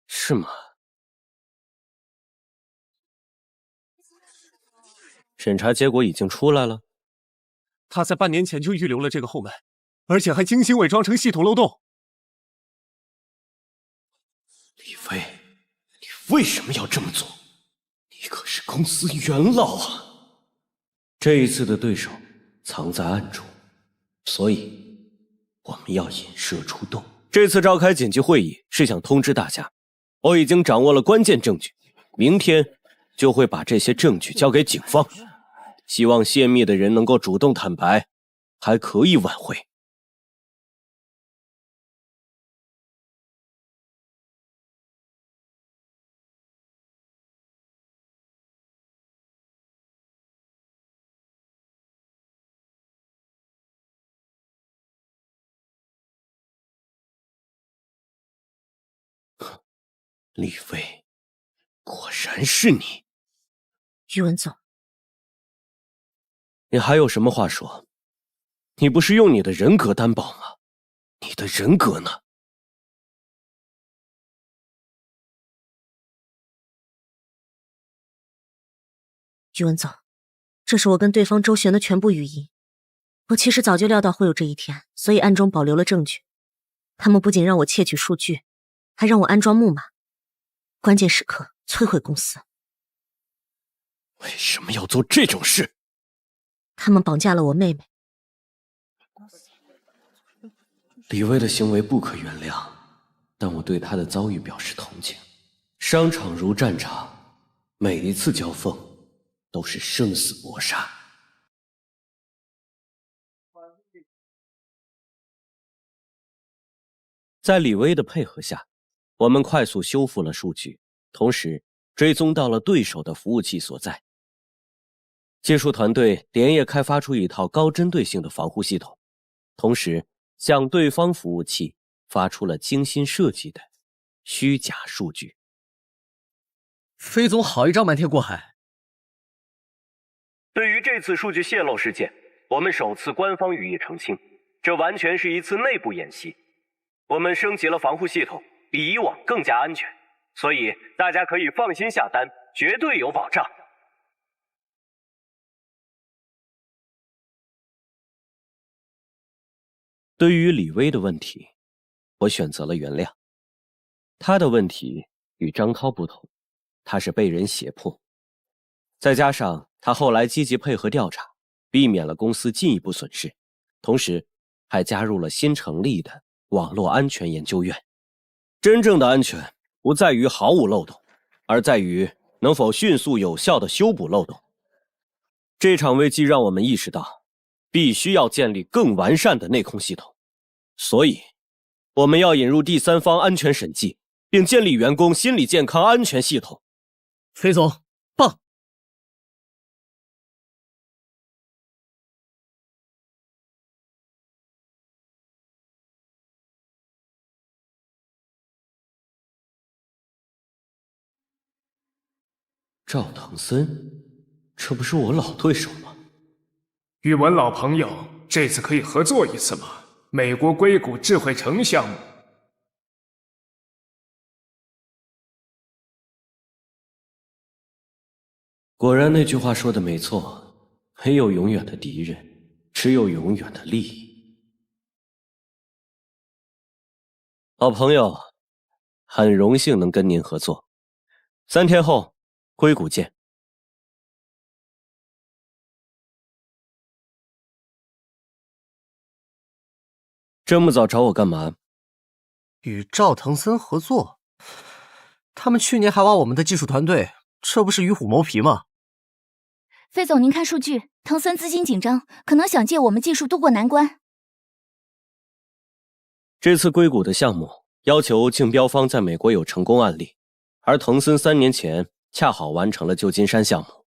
是吗？审查结果已经出来了。他在半年前就预留了这个后门，而且还精心伪装成系统漏洞。李飞，你为什么要这么做？你可是公司元老啊！这一次的对手藏在暗中，所以我们要引蛇出洞。这次召开紧急会议是想通知大家，我已经掌握了关键证据，明天就会把这些证据交给警方。希望泄密的人能够主动坦白，还可以挽回。李飞，果然是你。宇文总，你还有什么话说？你不是用你的人格担保吗？你的人格呢？宇文总，这是我跟对方周旋的全部语音。我其实早就料到会有这一天，所以暗中保留了证据。他们不仅让我窃取数据，还让我安装木马，关键时刻摧毁公司。为什么要做这种事？他们绑架了我妹妹。李薇的行为不可原谅，但我对她的遭遇表示同情。商场如战场，每一次交锋都是生死搏杀。在李薇的配合下，我们快速修复了数据，同时追踪到了对手的服务器所在。技术团队连夜开发出一套高针对性的防护系统，同时向对方服务器发出了精心设计的虚假数据。飞总好一张瞒天过海。对于这次数据泄露事件，我们首次官方予以澄清，这完全是一次内部演习。我们升级了防护系统，比以往更加安全，所以大家可以放心下单，绝对有保障。对于李薇的问题，我选择了原谅。他的问题与张涛不同，他是被人胁迫，再加上他后来积极配合调查，避免了公司进一步损失，同时还加入了新成立的网络安全研究院。真正的安全不在于毫无漏洞，而在于能否迅速有效地修补漏洞。这场危机让我们意识到，必须要建立更完善的内控系统，所以我们要引入第三方安全审计，并建立员工心理健康安全系统。飞总，棒！赵腾森，这不是我老对手吗？宇文老朋友，这次可以合作一次吗？美国硅谷智慧城项目。果然那句话说的没错，没有永远的敌人，只有永远的利益。老朋友，很荣幸能跟您合作。3天后，硅谷见。这么早找我干嘛？与赵腾森合作？他们去年还挖我们的技术团队，这不是与虎谋皮吗？飞总，您看数据，腾森资金紧张，可能想借我们技术渡过难关。这次硅谷的项目要求竞标方在美国有成功案例，而腾森3年前恰好完成了旧金山项目。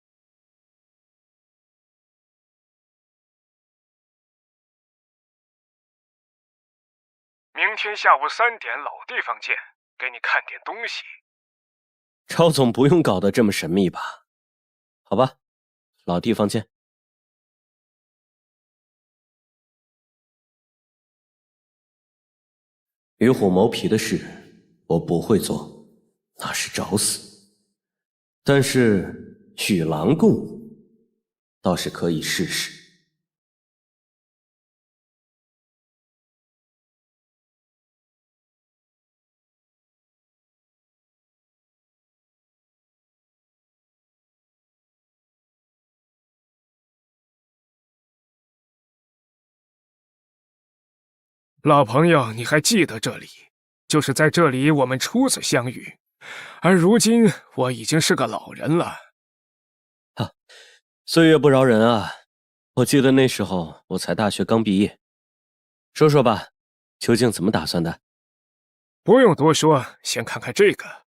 明天下午3点，老地方见，给你看点东西。赵总不用搞得这么神秘吧？好吧，老地方见。与虎谋皮的事我不会做，那是找死。但是与狼共舞倒是可以试试。老朋友，你还记得这里？就是在这里我们初次相遇，而如今我已经是个老人了。岁月不饶人啊！我记得那时候我才大学刚毕业。说说吧，究竟怎么打算的？不用多说，先看看这个。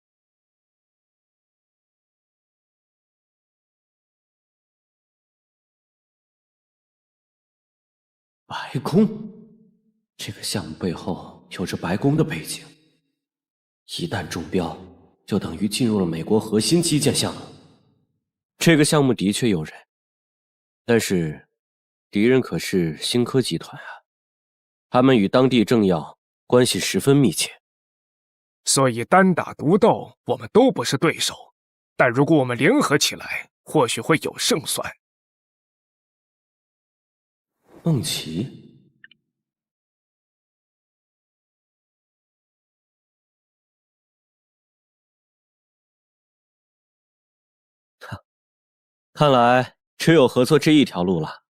白宫？这个项目背后有着白宫的背景，一旦中标，就等于进入了美国核心基建项目。这个项目的确诱人，但是敌人可是新科集团啊，他们与当地政要关系十分密切，所以单打独斗我们都不是对手，但如果我们联合起来，或许会有胜算。孟琪。看来只有合作这一条路了，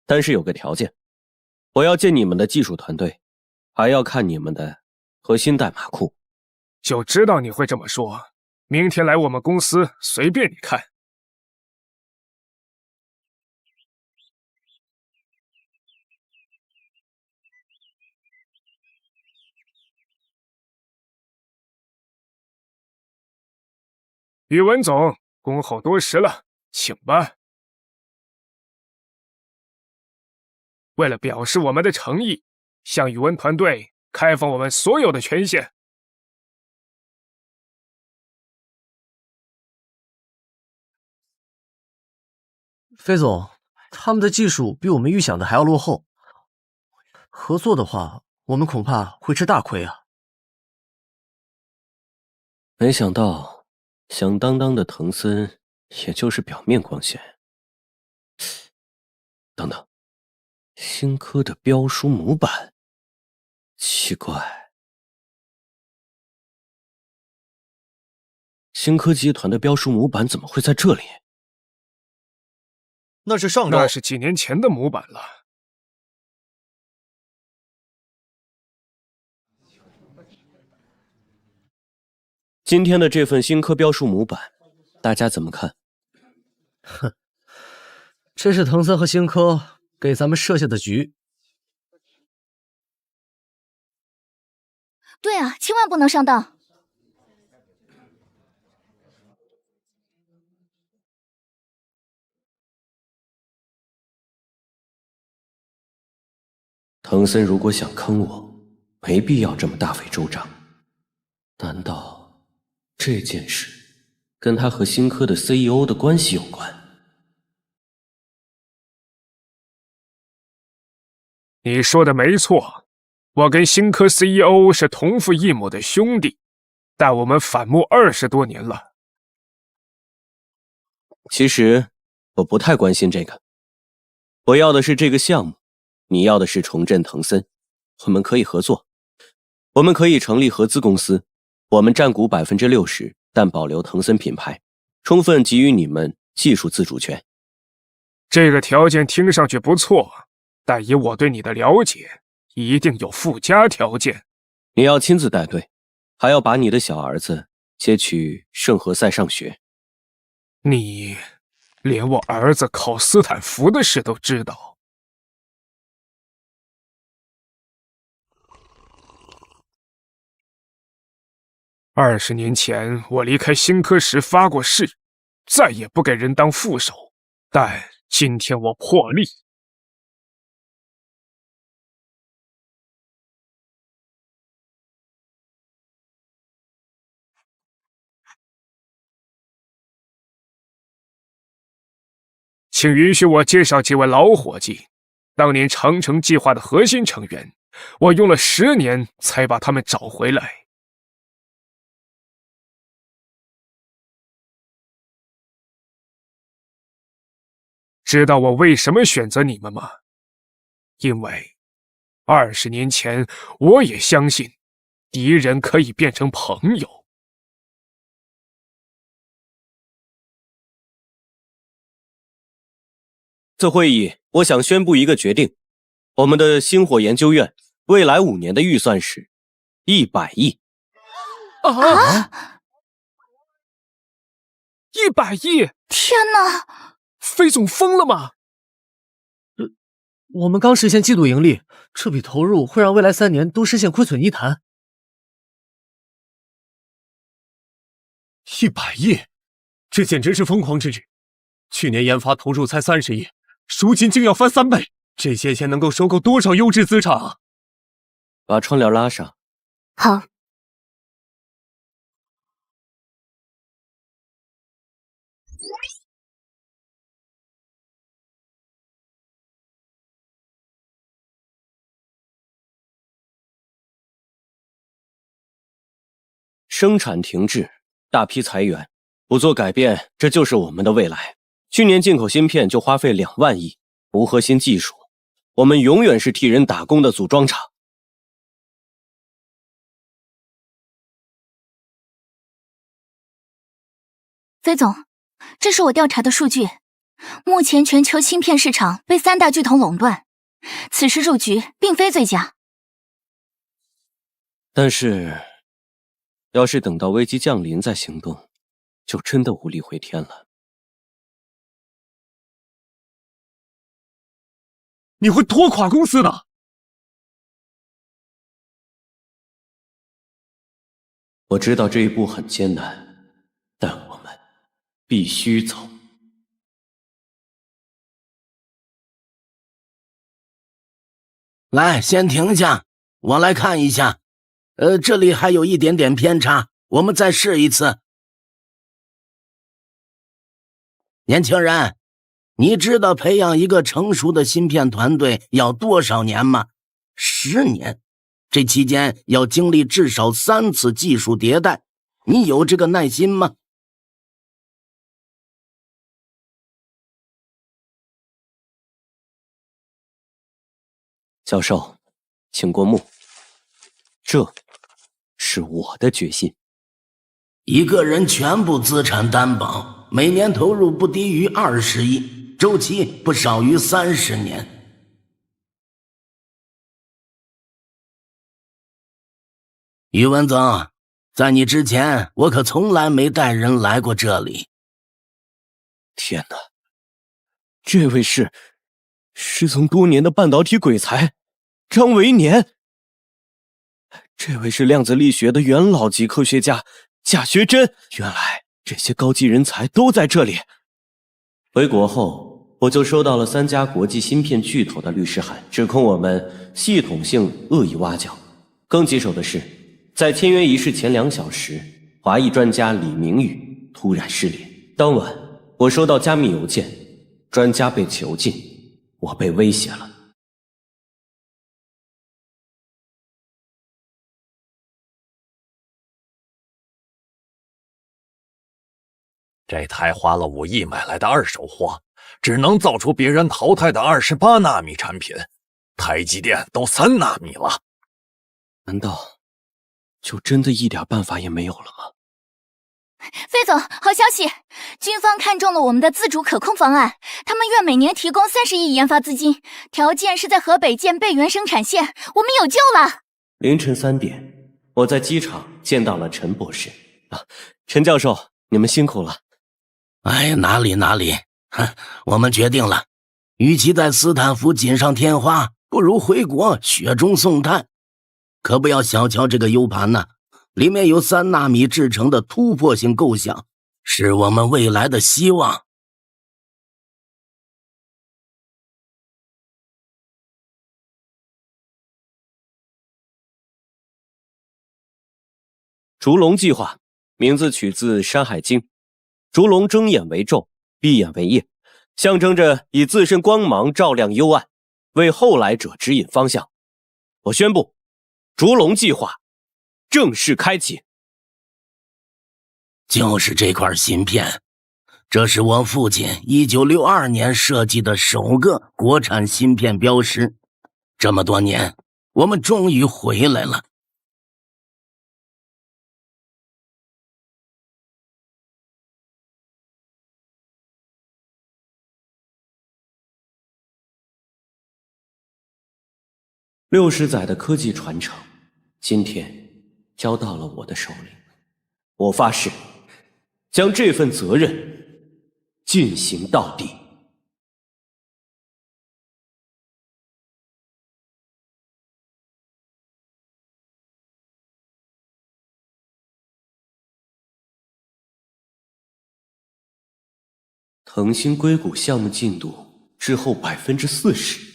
但是有个条件，我要见你们的技术团队，还要看你们的核心代码库。就知道你会这么说，明天来我们公司随便你看。宇文总，恭候多时了，请吧。为了表示我们的诚意，向宇文团队开放我们所有的权限。飞总，他们的技术比我们预想的还要落后，合作的话，我们恐怕会吃大亏啊。没想到响当当的藤森也就是表面光鲜。等等，新科的标书模板，奇怪，新科集团的标书模板怎么会在这里？那是上周，那是几年前的模板了。今天的这份新科标书模板，大家怎么看？哼，这是藤森和新科给咱们设下的局。对啊，千万不能上当。藤森如果想坑我，没必要这么大费周章。难道这件事跟他和新科的 CEO 的关系有关？你说的没错，我跟新科 CEO 是同父异母的兄弟，但我们反目20多年了。其实我不太关心这个，我要的是这个项目，你要的是重振藤森。我们可以合作，我们可以成立合资公司，我们占股60%，但保留藤森品牌，充分给予你们技术自主权。这个条件听上去不错，但以我对你的了解，一定有附加条件。你要亲自带队，还要把你的小儿子接去圣何塞上学。你连我儿子考斯坦福的事都知道。20年前我离开新科时发过誓，再也不给人当副手，但今天我破例。请允许我介绍几位老伙计，当年长城计划的核心成员，我用了10年才把他们找回来。知道我为什么选择你们吗？因为20年前我也相信敌人可以变成朋友。此会议，我想宣布一个决定：我们的星火研究院未来5年的预算是100亿。啊！100亿！天哪！飞总疯了吗？我们刚实现季度盈利，这笔投入会让未来3年都实现亏损一潭。100亿，这简直是疯狂之举！去年研发投入才30亿，如今竟要翻3倍，这些钱能够收购多少优质资产啊！把窗帘拉上。好。生产停滞，大批裁员，不做改变，这就是我们的未来。去年进口芯片就花费2万亿，无核心技术，我们永远是替人打工的组装厂。飞总，这是我调查的数据，目前全球芯片市场被3大巨头垄断，此时入局并非最佳。但是要是等到危机降临再行动，就真的无力回天了。你会拖垮公司的。我知道这一步很艰难，但我们必须走。来，先停下，我来看一下。这里还有一点点偏差，我们再试一次。年轻人，你知道培养一个成熟的芯片团队要多少年吗？10年。这期间要经历至少3次技术迭代，你有这个耐心吗？教授，请过目。这是我的决心。一个人全部资产担保，每年投入不低于20亿，周期不少于30年。宇文总，在你之前，我可从来没带人来过这里。天哪，这位是失踪多年的半导体鬼才张维年，这位是量子力学的元老级科学家贾学真。原来这些高级人才都在这里。回国后，我就收到了3家国际芯片巨头的律师函，指控我们系统性恶意挖角。更棘手的是，在签约仪式前2小时，华裔专家李明宇突然失联。当晚，我收到加密邮件，专家被囚禁，我被威胁了。这台花了5亿买来的二手货，只能造出别人淘汰的28纳米产品，台积电都3纳米了。难道就真的一点办法也没有了吗？费总，好消息！军方看中了我们的自主可控方案，他们愿每年提供30亿研发资金，条件是在河北建备源生产线，我们有救了！凌晨3点，我在机场见到了陈博士。陈教授，你们辛苦了。哎，哪里，我们决定了，与其在斯坦福锦上添花，不如回国雪中送炭。可不要小瞧这个 U 盘呢，里面有3纳米制成的突破性构想，是我们未来的希望。烛龙计划，名字取自《山海经》，烛龙睁眼为昼，闭眼为夜，象征着以自身光芒照亮幽暗，为后来者指引方向。我宣布，烛龙计划正式开启。就是这块芯片，这是我父亲1962年设计的首个国产芯片标识。这么多年，我们终于回来了。60载的科技传承，今天交到了我的手里。我发誓，将这份责任进行到底。腾讯硅谷项目进度滞后40%。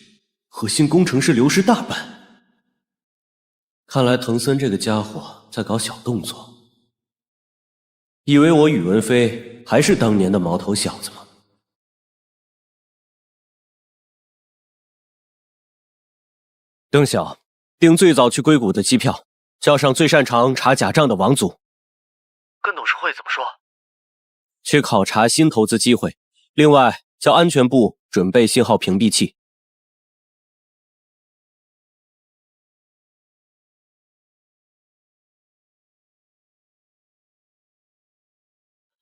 核心工程师流失大半，看来滕森这个家伙在搞小动作。以为我宇文飞还是当年的毛头小子吗？邓晓，订最早去硅谷的机票，叫上最擅长查假账的王祖。跟董事会怎么说？去考察新投资机会，另外叫安全部准备信号屏蔽器。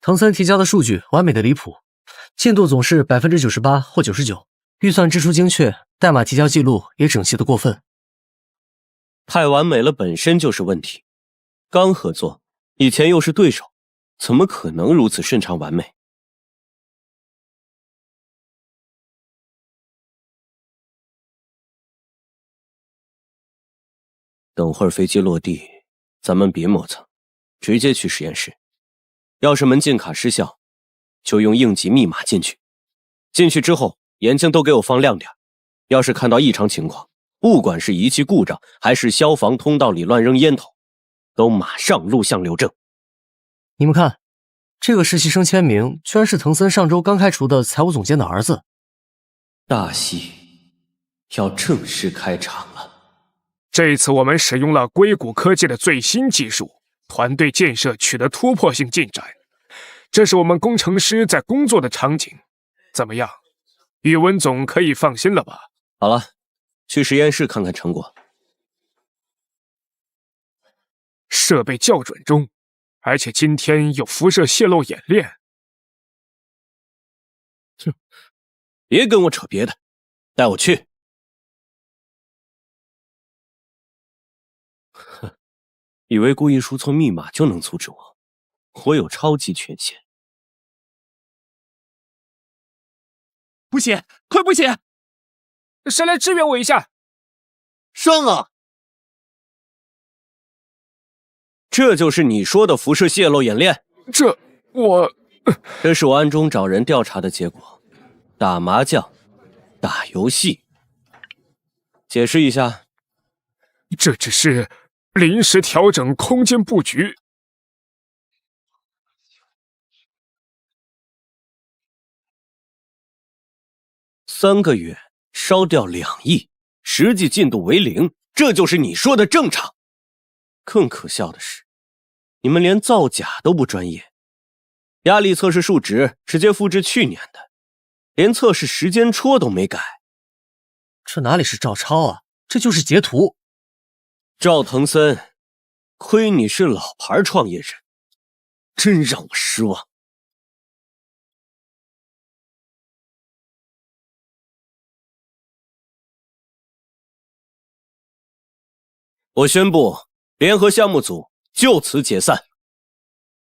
滕森提交的数据完美的离谱，进度总是98%或99%，预算支出精确，代码提交记录也整齐的过分。太完美了本身就是问题，刚合作，以前又是对手，怎么可能如此顺畅完美？等会儿飞机落地，咱们别磨蹭，直接去实验室。要是门禁卡失效，就用应急密码进去。进去之后，眼睛都给我放亮点。要是看到异常情况，不管是仪器故障，还是消防通道里乱扔烟头，都马上录像留证。你们看，这个实习生签名，居然是滕森上周刚开除的财务总监的儿子。大戏要正式开场了。这次我们使用了硅谷科技的最新技术。团队建设取得突破性进展，这是我们工程师在工作的场景。怎么样，宇文总可以放心了吧？好了，去实验室看看成果。设备校准中，而且今天有辐射泄漏演练。哼，别跟我扯别的，带我去。哼，以为故意输错密码就能阻止我？我有超级权限。补血，快补血！谁来支援我一下？上啊！这就是你说的辐射泄漏演练？这是我暗中找人调查的结果。打麻将，打游戏。解释一下。这只是临时调整空间布局。3个月烧掉2亿，实际进度为0，这就是你说的正常。更可笑的是，你们连造假都不专业，压力测试数值直接复制去年的，连测试时间戳都没改。这哪里是照抄啊，这就是截图。赵腾森，亏你是老牌创业人，真让我失望。我宣布，联合项目组就此解散。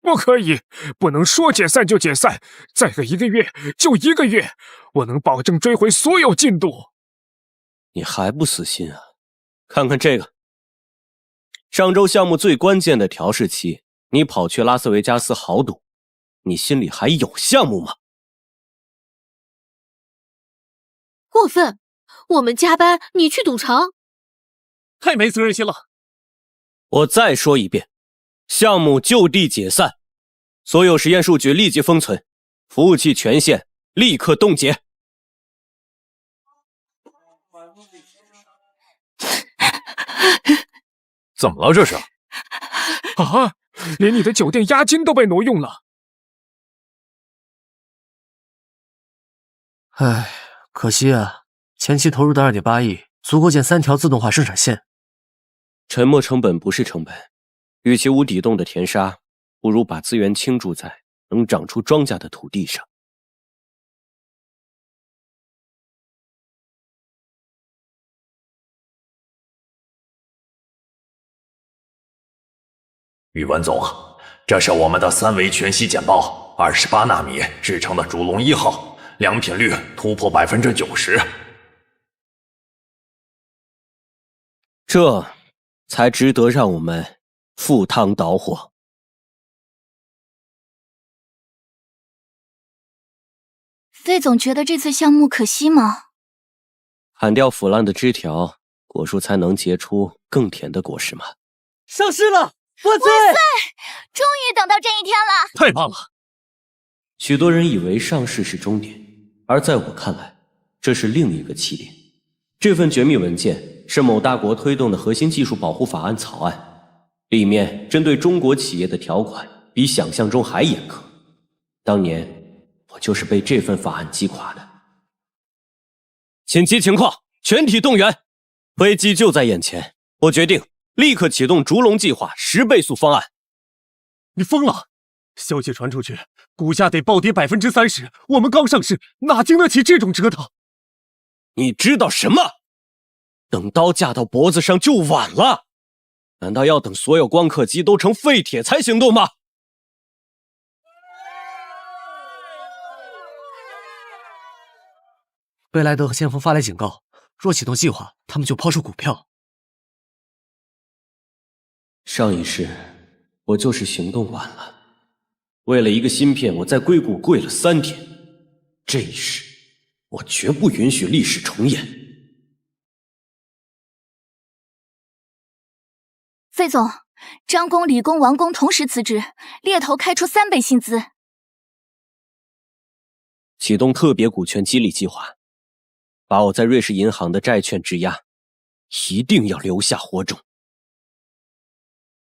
不可以，不能说解散就解散，再个1个月就1个月，我能保证追回所有进度。你还不死心啊？看看这个，上周项目最关键的调试期，你跑去拉斯维加斯豪赌，你心里还有项目吗？过分！我们加班，你去赌场，太没责任心了。我再说一遍，项目就地解散，所有实验数据立即封存，服务器权限立刻冻结。怎么了这是？啊！连你的酒店押金都被挪用了。唉，可惜啊，前期投入的2.8亿足够建3条自动化生产线。沉没成本不是成本，与其无底洞的填沙，不如把资源倾注在能长出庄稼的土地上。宇文总，这是我们的3维全息简报，28纳米制成的烛龙1号，良品率突破90%。这才值得让我们赴汤蹈火。费总觉得这次项目可惜吗？砍掉腐烂的枝条，果树才能结出更甜的果实吗？上市了！万岁！哇塞！终于等到这一天了！太棒了！许多人以为上市是终点，而在我看来，这是另一个起点。这份绝密文件是某大国推动的核心技术保护法案草案，里面针对中国企业的条款比想象中还严苛。当年我就是被这份法案击垮的。紧急情况，全体动员！危机就在眼前，我决定立刻启动烛龙计划10倍速方案。你疯了！消息传出去，股价得暴跌30%，我们刚上市，哪经得起这种折腾？你知道什么？等刀架到脖子上就晚了。难道要等所有光刻机都成废铁才行动吗？贝莱德和先锋发来警告，若启动计划，他们就抛售股票。上一世，我就是行动晚了。为了一个芯片，我在硅谷跪了3天。这一世，我绝不允许历史重演。费总，张工、李工、王工同时辞职，猎头开出3倍薪资。启动特别股权激励计划，把我在瑞士银行的债券质押，一定要留下火种。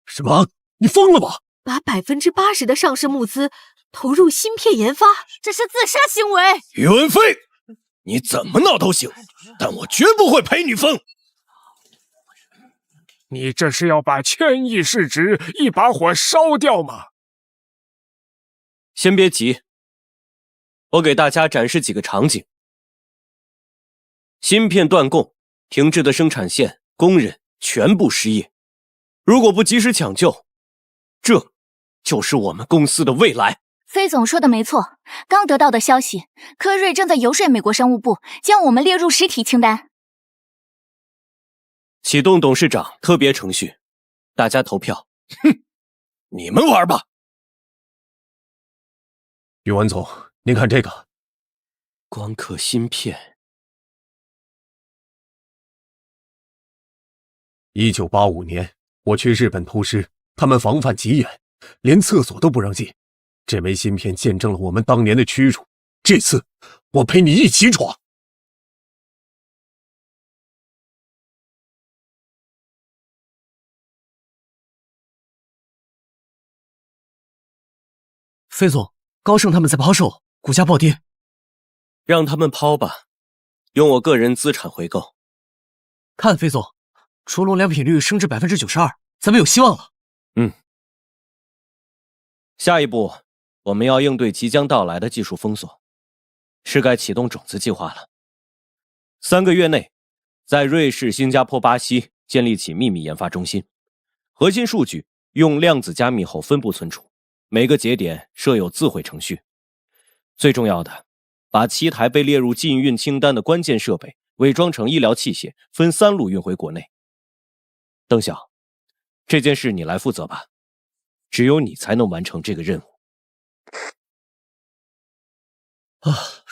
什么？你疯了吧？把80%的上市募资投入芯片研发，这是自杀行为！宇文飞，你怎么闹都行，但我绝不会陪你疯。你这是要把千亿市值一把火烧掉吗？先别急，我给大家展示几个场景。芯片断供，停滞的生产线，工人全部失业。如果不及时抢救，这就是我们公司的未来。飞总说的没错，刚得到的消息，科瑞正在游说美国商务部将我们列入实体清单。启动董事长特别程序，大家投票。哼，你们玩吧。宇文总，您看这个，光刻芯片。1985年，我去日本偷师，他们防范极严，连厕所都不让进。这枚芯片见证了我们当年的屈辱，这次我陪你一起闯。飞总，高盛他们在抛售，股价暴跌。让他们抛吧，用我个人资产回购。看飞总，除龙良品率升至92%，咱们有希望了。下一步，我们要应对即将到来的技术封锁，是该启动种子计划了。3个月内，在瑞士、新加坡、巴西建立起秘密研发中心，核心数据用量子加密后分布存储，每个节点设有自毁程序。最重要的，把7台被列入禁运清单的关键设备伪装成医疗器械，分3路运回国内。邓晓，这件事你来负责吧，只有你才能完成这个任务。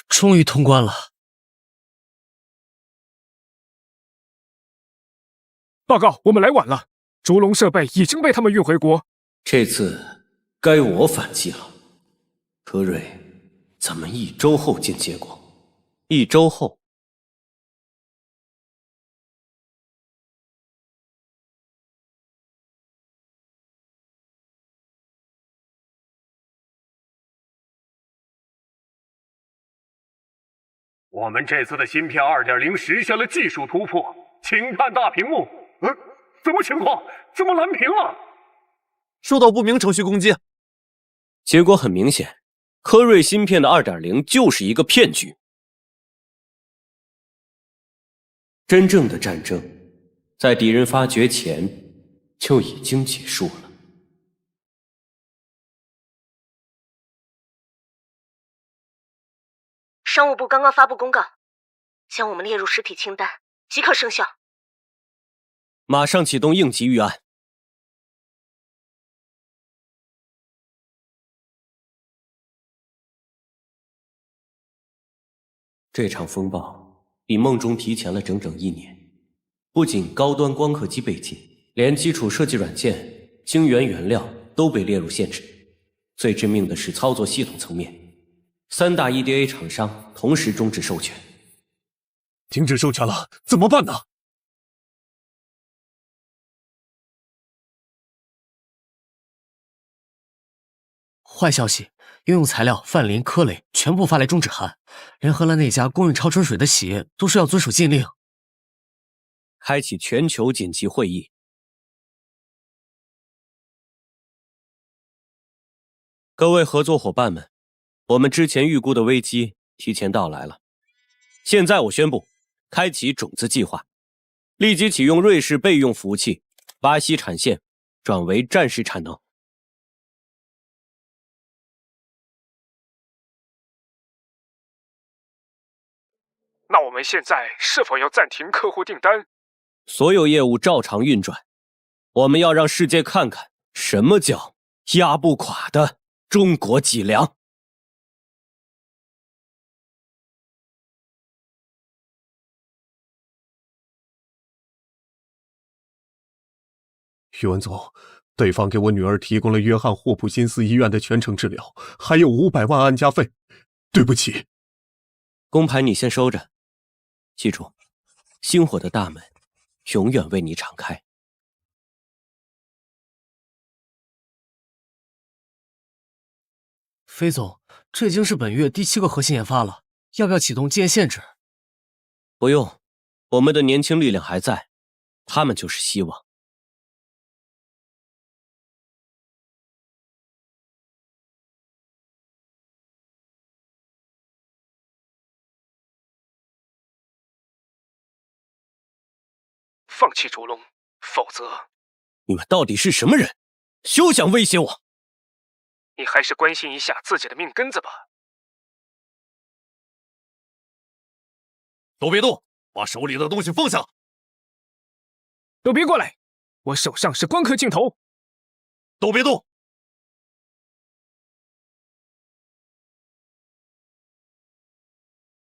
终于通关了。报告，我们来晚了，烛龙设备已经被他们运回国。这次该我反击了。科瑞，咱们1周后见结果。1周后。我们这次的芯片 2.0 实现了技术突破，请看大屏幕。怎么情况？怎么蓝屏了？收到不明程序攻击。结果很明显，科瑞芯片的 2.0 就是一个骗局。真正的战争，在敌人发觉前就已经结束了。商务部刚刚发布公告，将我们列入实体清单，即刻生效。马上启动应急预案。这场风暴比梦中提前了整整1年，不仅高端光刻机被禁，连基础设计软件、晶圆原料都被列入限制。最致命的是操作系统层面，3大 EDA 厂商同时终止授权。停止授权了，怎么办呢？坏消息，应用材料范林、科磊全部发来终止函，连荷兰那家供应超纯水的企业都说要遵守禁令。开启全球紧急会议。各位合作伙伴们，我们之前预估的危机提前到来了。现在我宣布，开启种子计划，立即启用瑞士备用服务器，巴西产线转为战时产能。那我们现在是否要暂停客户订单？所有业务照常运转。我们要让世界看看什么叫压不垮的中国脊梁。宇文总，对方给我女儿提供了约翰霍普金斯医院的全程治疗，还有500万安家费。对不起。公牌你先收着，记住，星火的大门永远为你敞开。飞总，这已经是本月第7个核心研发了，要不要启动禁烟限制？不用，我们的年轻力量还在，他们就是希望。放弃烛龙，否则你们到底是什么人？休想威胁我！你还是关心一下自己的命根子吧。都别动，把手里的东西放下。都别过来，我手上是光刻镜头。都别动。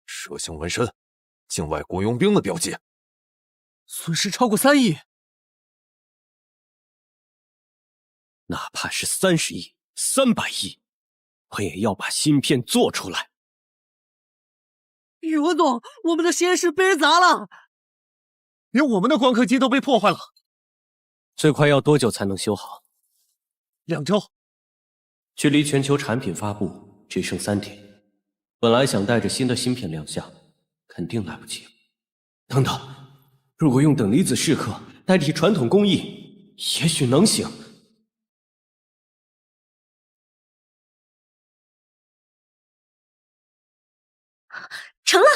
蛇形纹身，境外雇佣兵的标记。损失超过3亿，哪怕是30亿、300亿，我也要把芯片做出来。宇文总，我们的实验室被人砸了，连我们的光刻机都被破坏了。最快要多久才能修好？2周。距离全球产品发布只剩3天，本来想带着新的芯片亮相，肯定来不及了。等等。如果用等离子蚀刻代替传统工艺，也许能行。成了，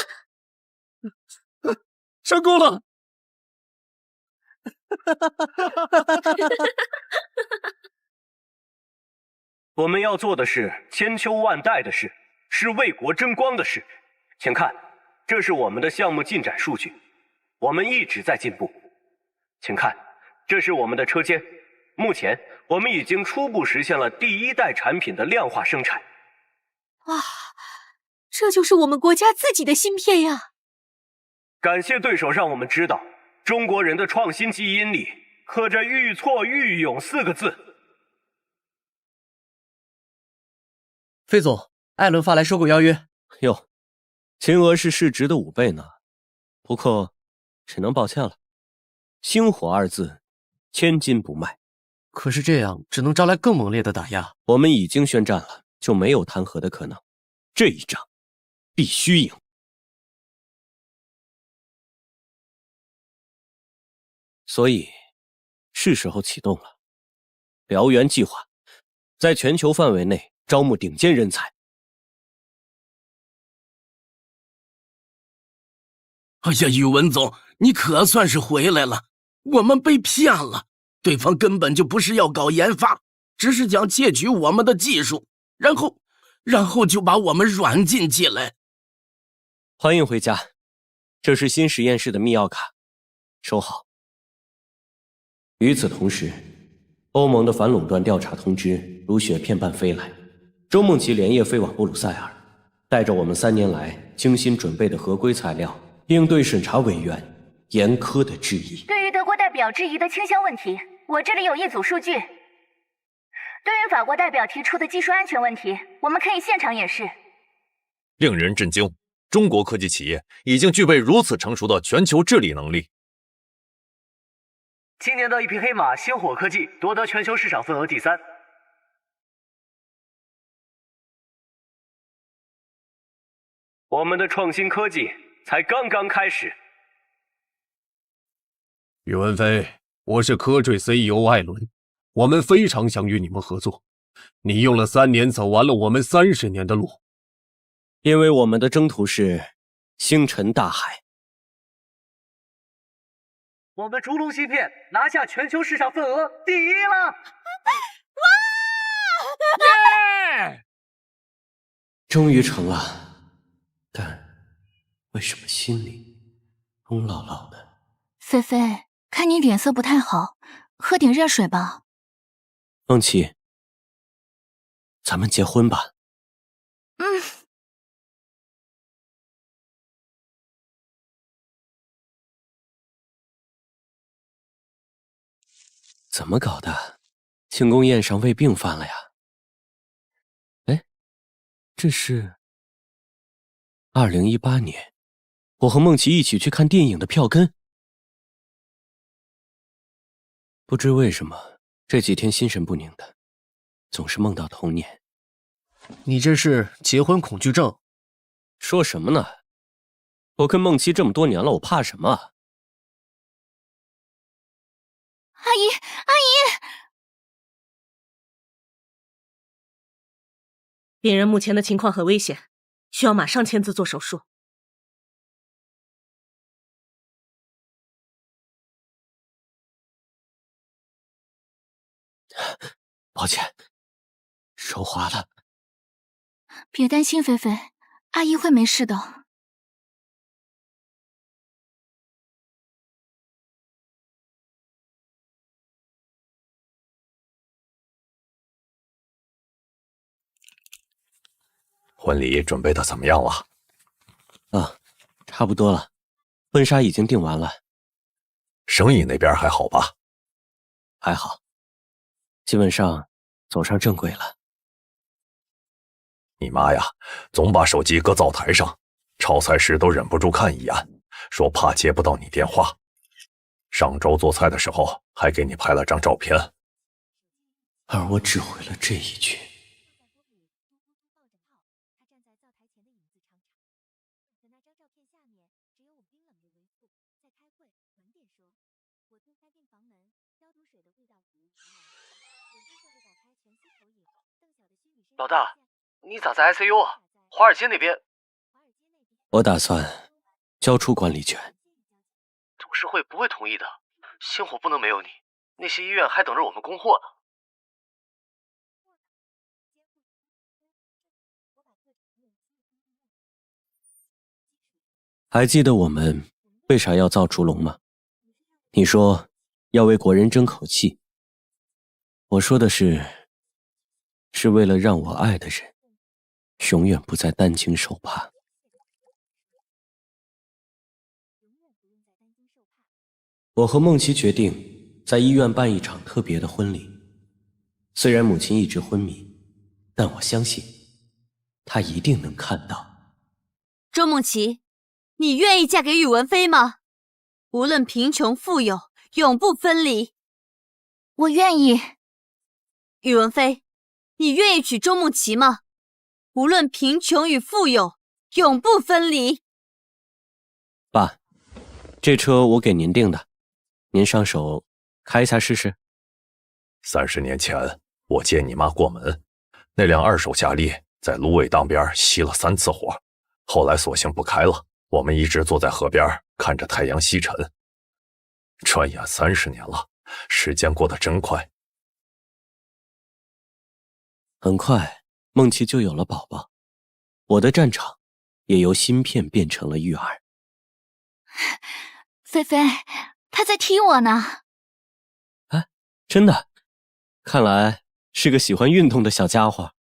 成功了！我们要做的是千秋万代的事，是为国争光的事。请看，这是我们的项目进展数据。我们一直在进步，请看，这是我们的车间。目前，我们已经初步实现了第1代产品的量化生产。哇，这就是我们国家自己的芯片呀！感谢对手让我们知道，中国人的创新基因里刻着愈挫愈勇4个字。费总，艾伦发来收购邀约。哟，金额是市值的5倍呢。不过只能抱歉了，星火2字千金不卖。可是这样只能招来更猛烈的打压。我们已经宣战了，就没有弹劾的可能。这一仗必须赢。所以是时候启动了燎原计划，在全球范围内招募顶尖人才。哎呀，宇文总，你可算是回来了！我们被骗了，对方根本就不是要搞研发，只是想窃取我们的技术，然后就把我们软禁起来。欢迎回家，这是新实验室的密钥卡，收好。与此同时，欧盟的反垄断调查通知如雪片般飞来。周梦琪连夜飞往布鲁塞尔，带着我们3年来精心准备的合规材料，并对审查委员严苛的质疑。对于德国代表质疑的倾销问题，我这里有一组数据。对于法国代表提出的技术安全问题，我们可以现场演示。令人震惊，中国科技企业已经具备如此成熟的全球治理能力。今年的一匹黑马星火科技夺得全球市场份额第3。我们的创新科技才刚刚开始。宇文飞，我是科坠 CEO 艾伦，我们非常想与你们合作。你用了3年走完了我们30年的路，因为我们的征途是星辰大海。我们烛龙芯片拿下全球市场份额第1了！耶！终于成了，但为什么心里空落落的？菲菲，看你脸色不太好，喝点热水吧。梦琪，咱们结婚吧。怎么搞的？庆功宴上胃病犯了呀？哎，这是2018年我和梦琪一起去看电影的票根。不知为什么这几天心神不宁的，总是梦到童年。你这是结婚恐惧症？说什么呢？我跟梦琪这么多年了，我怕什么啊？阿姨，阿姨，病人目前的情况很危险，需要马上签字做手术。抱歉，手滑了。别担心，菲菲，阿姨会没事的。婚礼准备的怎么样了？啊，差不多了，婚纱已经订完了。生意那边还好吧？还好，基本上走上正轨了。你妈呀，总把手机搁灶台上，炒菜时都忍不住看一眼，说怕接不到你电话。上周做菜的时候还给你拍了张照片。而我只回了这一句。老大，你咋在 ICU 啊？华尔街那边……我打算交出管理权。董事会不会同意的，星火不能没有你，那些医院还等着我们供货呢。还记得我们为啥要造烛龙吗？你说要为国人争口气，我说的是为了让我爱的人永远不再担惊受怕。我和梦琪决定在医院办一场特别的婚礼。虽然母亲一直昏迷，但我相信她一定能看到。周梦琪，你愿意嫁给宇文飞吗？无论贫穷富有，永不分离。我愿意。宇文飞，你愿意娶周梦琪吗？无论贫穷与富有，永不分离。爸，这车我给您订的，您上手开一下试试。30年前我接你妈过门，那辆二手夏利在芦苇荡边熄了3次火，后来索性不开了，我们一直坐在河边看着太阳西沉。转眼30年了，时间过得真快。很快梦琪就有了宝宝，我的战场也由芯片变成了育儿。菲菲，他在踢我呢。啊，真的？看来是个喜欢运动的小家伙。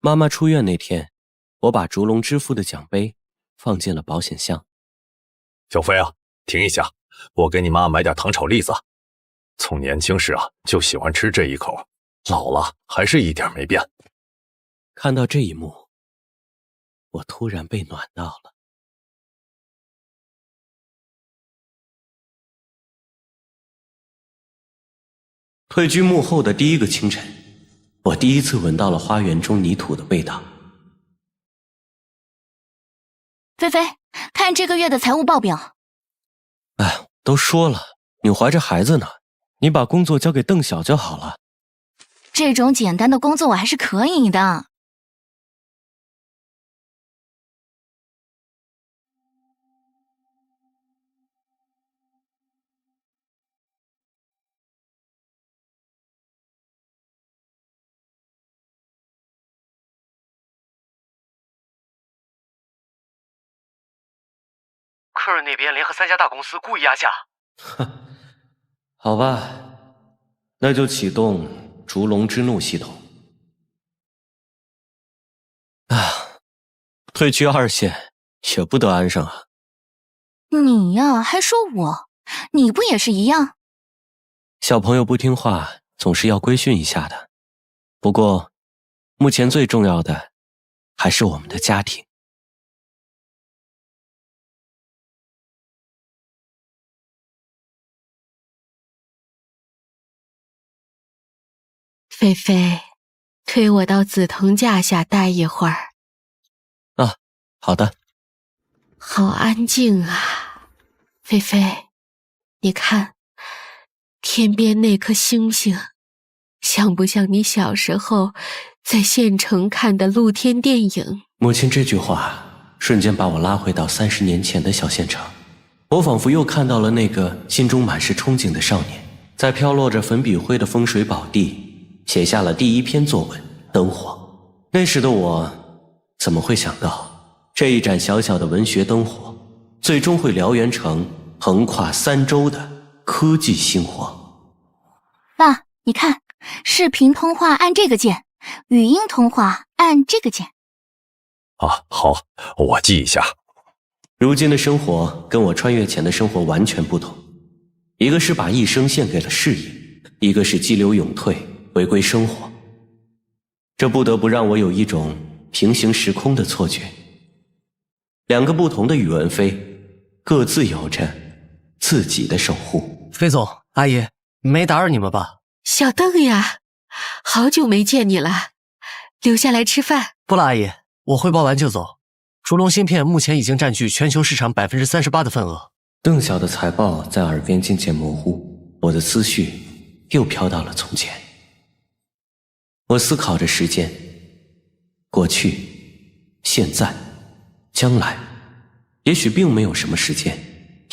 妈妈出院那天，我把烛龙之父的奖杯放进了保险箱。小飞啊，停一下，我给你妈买点糖炒栗子。从年轻时就喜欢吃这一口，老了还是一点没变。看到这一幕，我突然被暖到了。退居幕后的第一个清晨，我第一次闻到了花园中泥土的味道。菲菲，看这个月的财务报表。哎，都说了，你怀着孩子呢，你把工作交给邓晓就好了。这种简单的工作我还是可以的。客人那边联合3家大公司故意压价。好吧，那就启动烛龙之怒系统。啊，退居2线也不得安生啊。你呀，还说我，你不也是一样？小朋友不听话，总是要规训一下的。不过，目前最重要的还是我们的家庭。菲菲，推我到紫藤架下待一会儿，好的。好安静啊，菲菲，你看，天边那颗星星，像不像你小时候在县城看的露天电影？母亲这句话瞬间把我拉回到30年前的小县城，我仿佛又看到了那个心中满是憧憬的少年，在飘落着粉笔灰的风水宝地写下了第一篇作文《灯火》。那时的我怎么会想到，这一盏小小的文学灯火最终会燎原成横跨3洲的科技星火。爸，你看，视频通话按这个键，语音通话按这个键。好，我记一下。如今的生活跟我穿越前的生活完全不同，一个是把一生献给了事业，一个是激流勇退，回归生活。这不得不让我有一种平行时空的错觉。2个不同的宇文飞，各自有着自己的守护。飞总，阿姨，没打扰你们吧？小邓呀，好久没见你了，留下来吃饭。不了，阿姨，我汇报完就走。烛龙芯片目前已经占据全球市场38%的份额。邓晓的财报在耳边渐渐模糊，我的思绪又飘到了从前。我思考着时间，过去、现在、将来，也许并没有什么时间，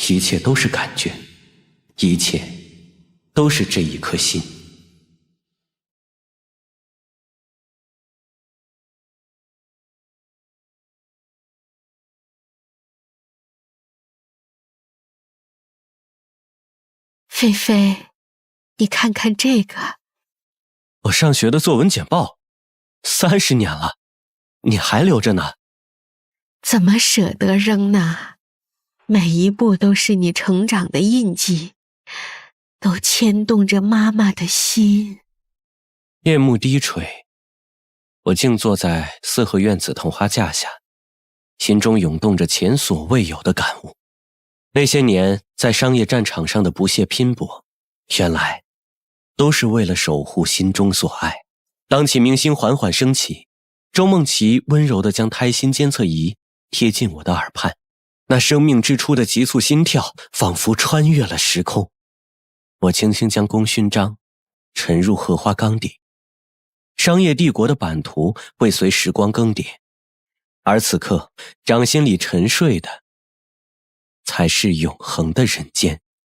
一切都是感觉，一切都是这一颗心。菲菲，你看看这个。我上学的作文简报，30年了，你还留着呢？怎么舍得扔呢？每一步都是你成长的印记，都牵动着妈妈的心。夜幕低垂，我静坐在四合院紫藤花架下，心中涌动着前所未有的感悟。那些年在商业战场上的不懈拼搏，原来都是为了守护心中所爱。当启明星缓缓升起，周梦琪温柔地将胎心监测仪贴近我的耳畔，那生命之初的急促心跳仿佛穿越了时空。我轻轻将功勋章沉入荷花缸底，商业帝国的版图会随时光更迭，而此刻掌心里沉睡的才是永恒的人间。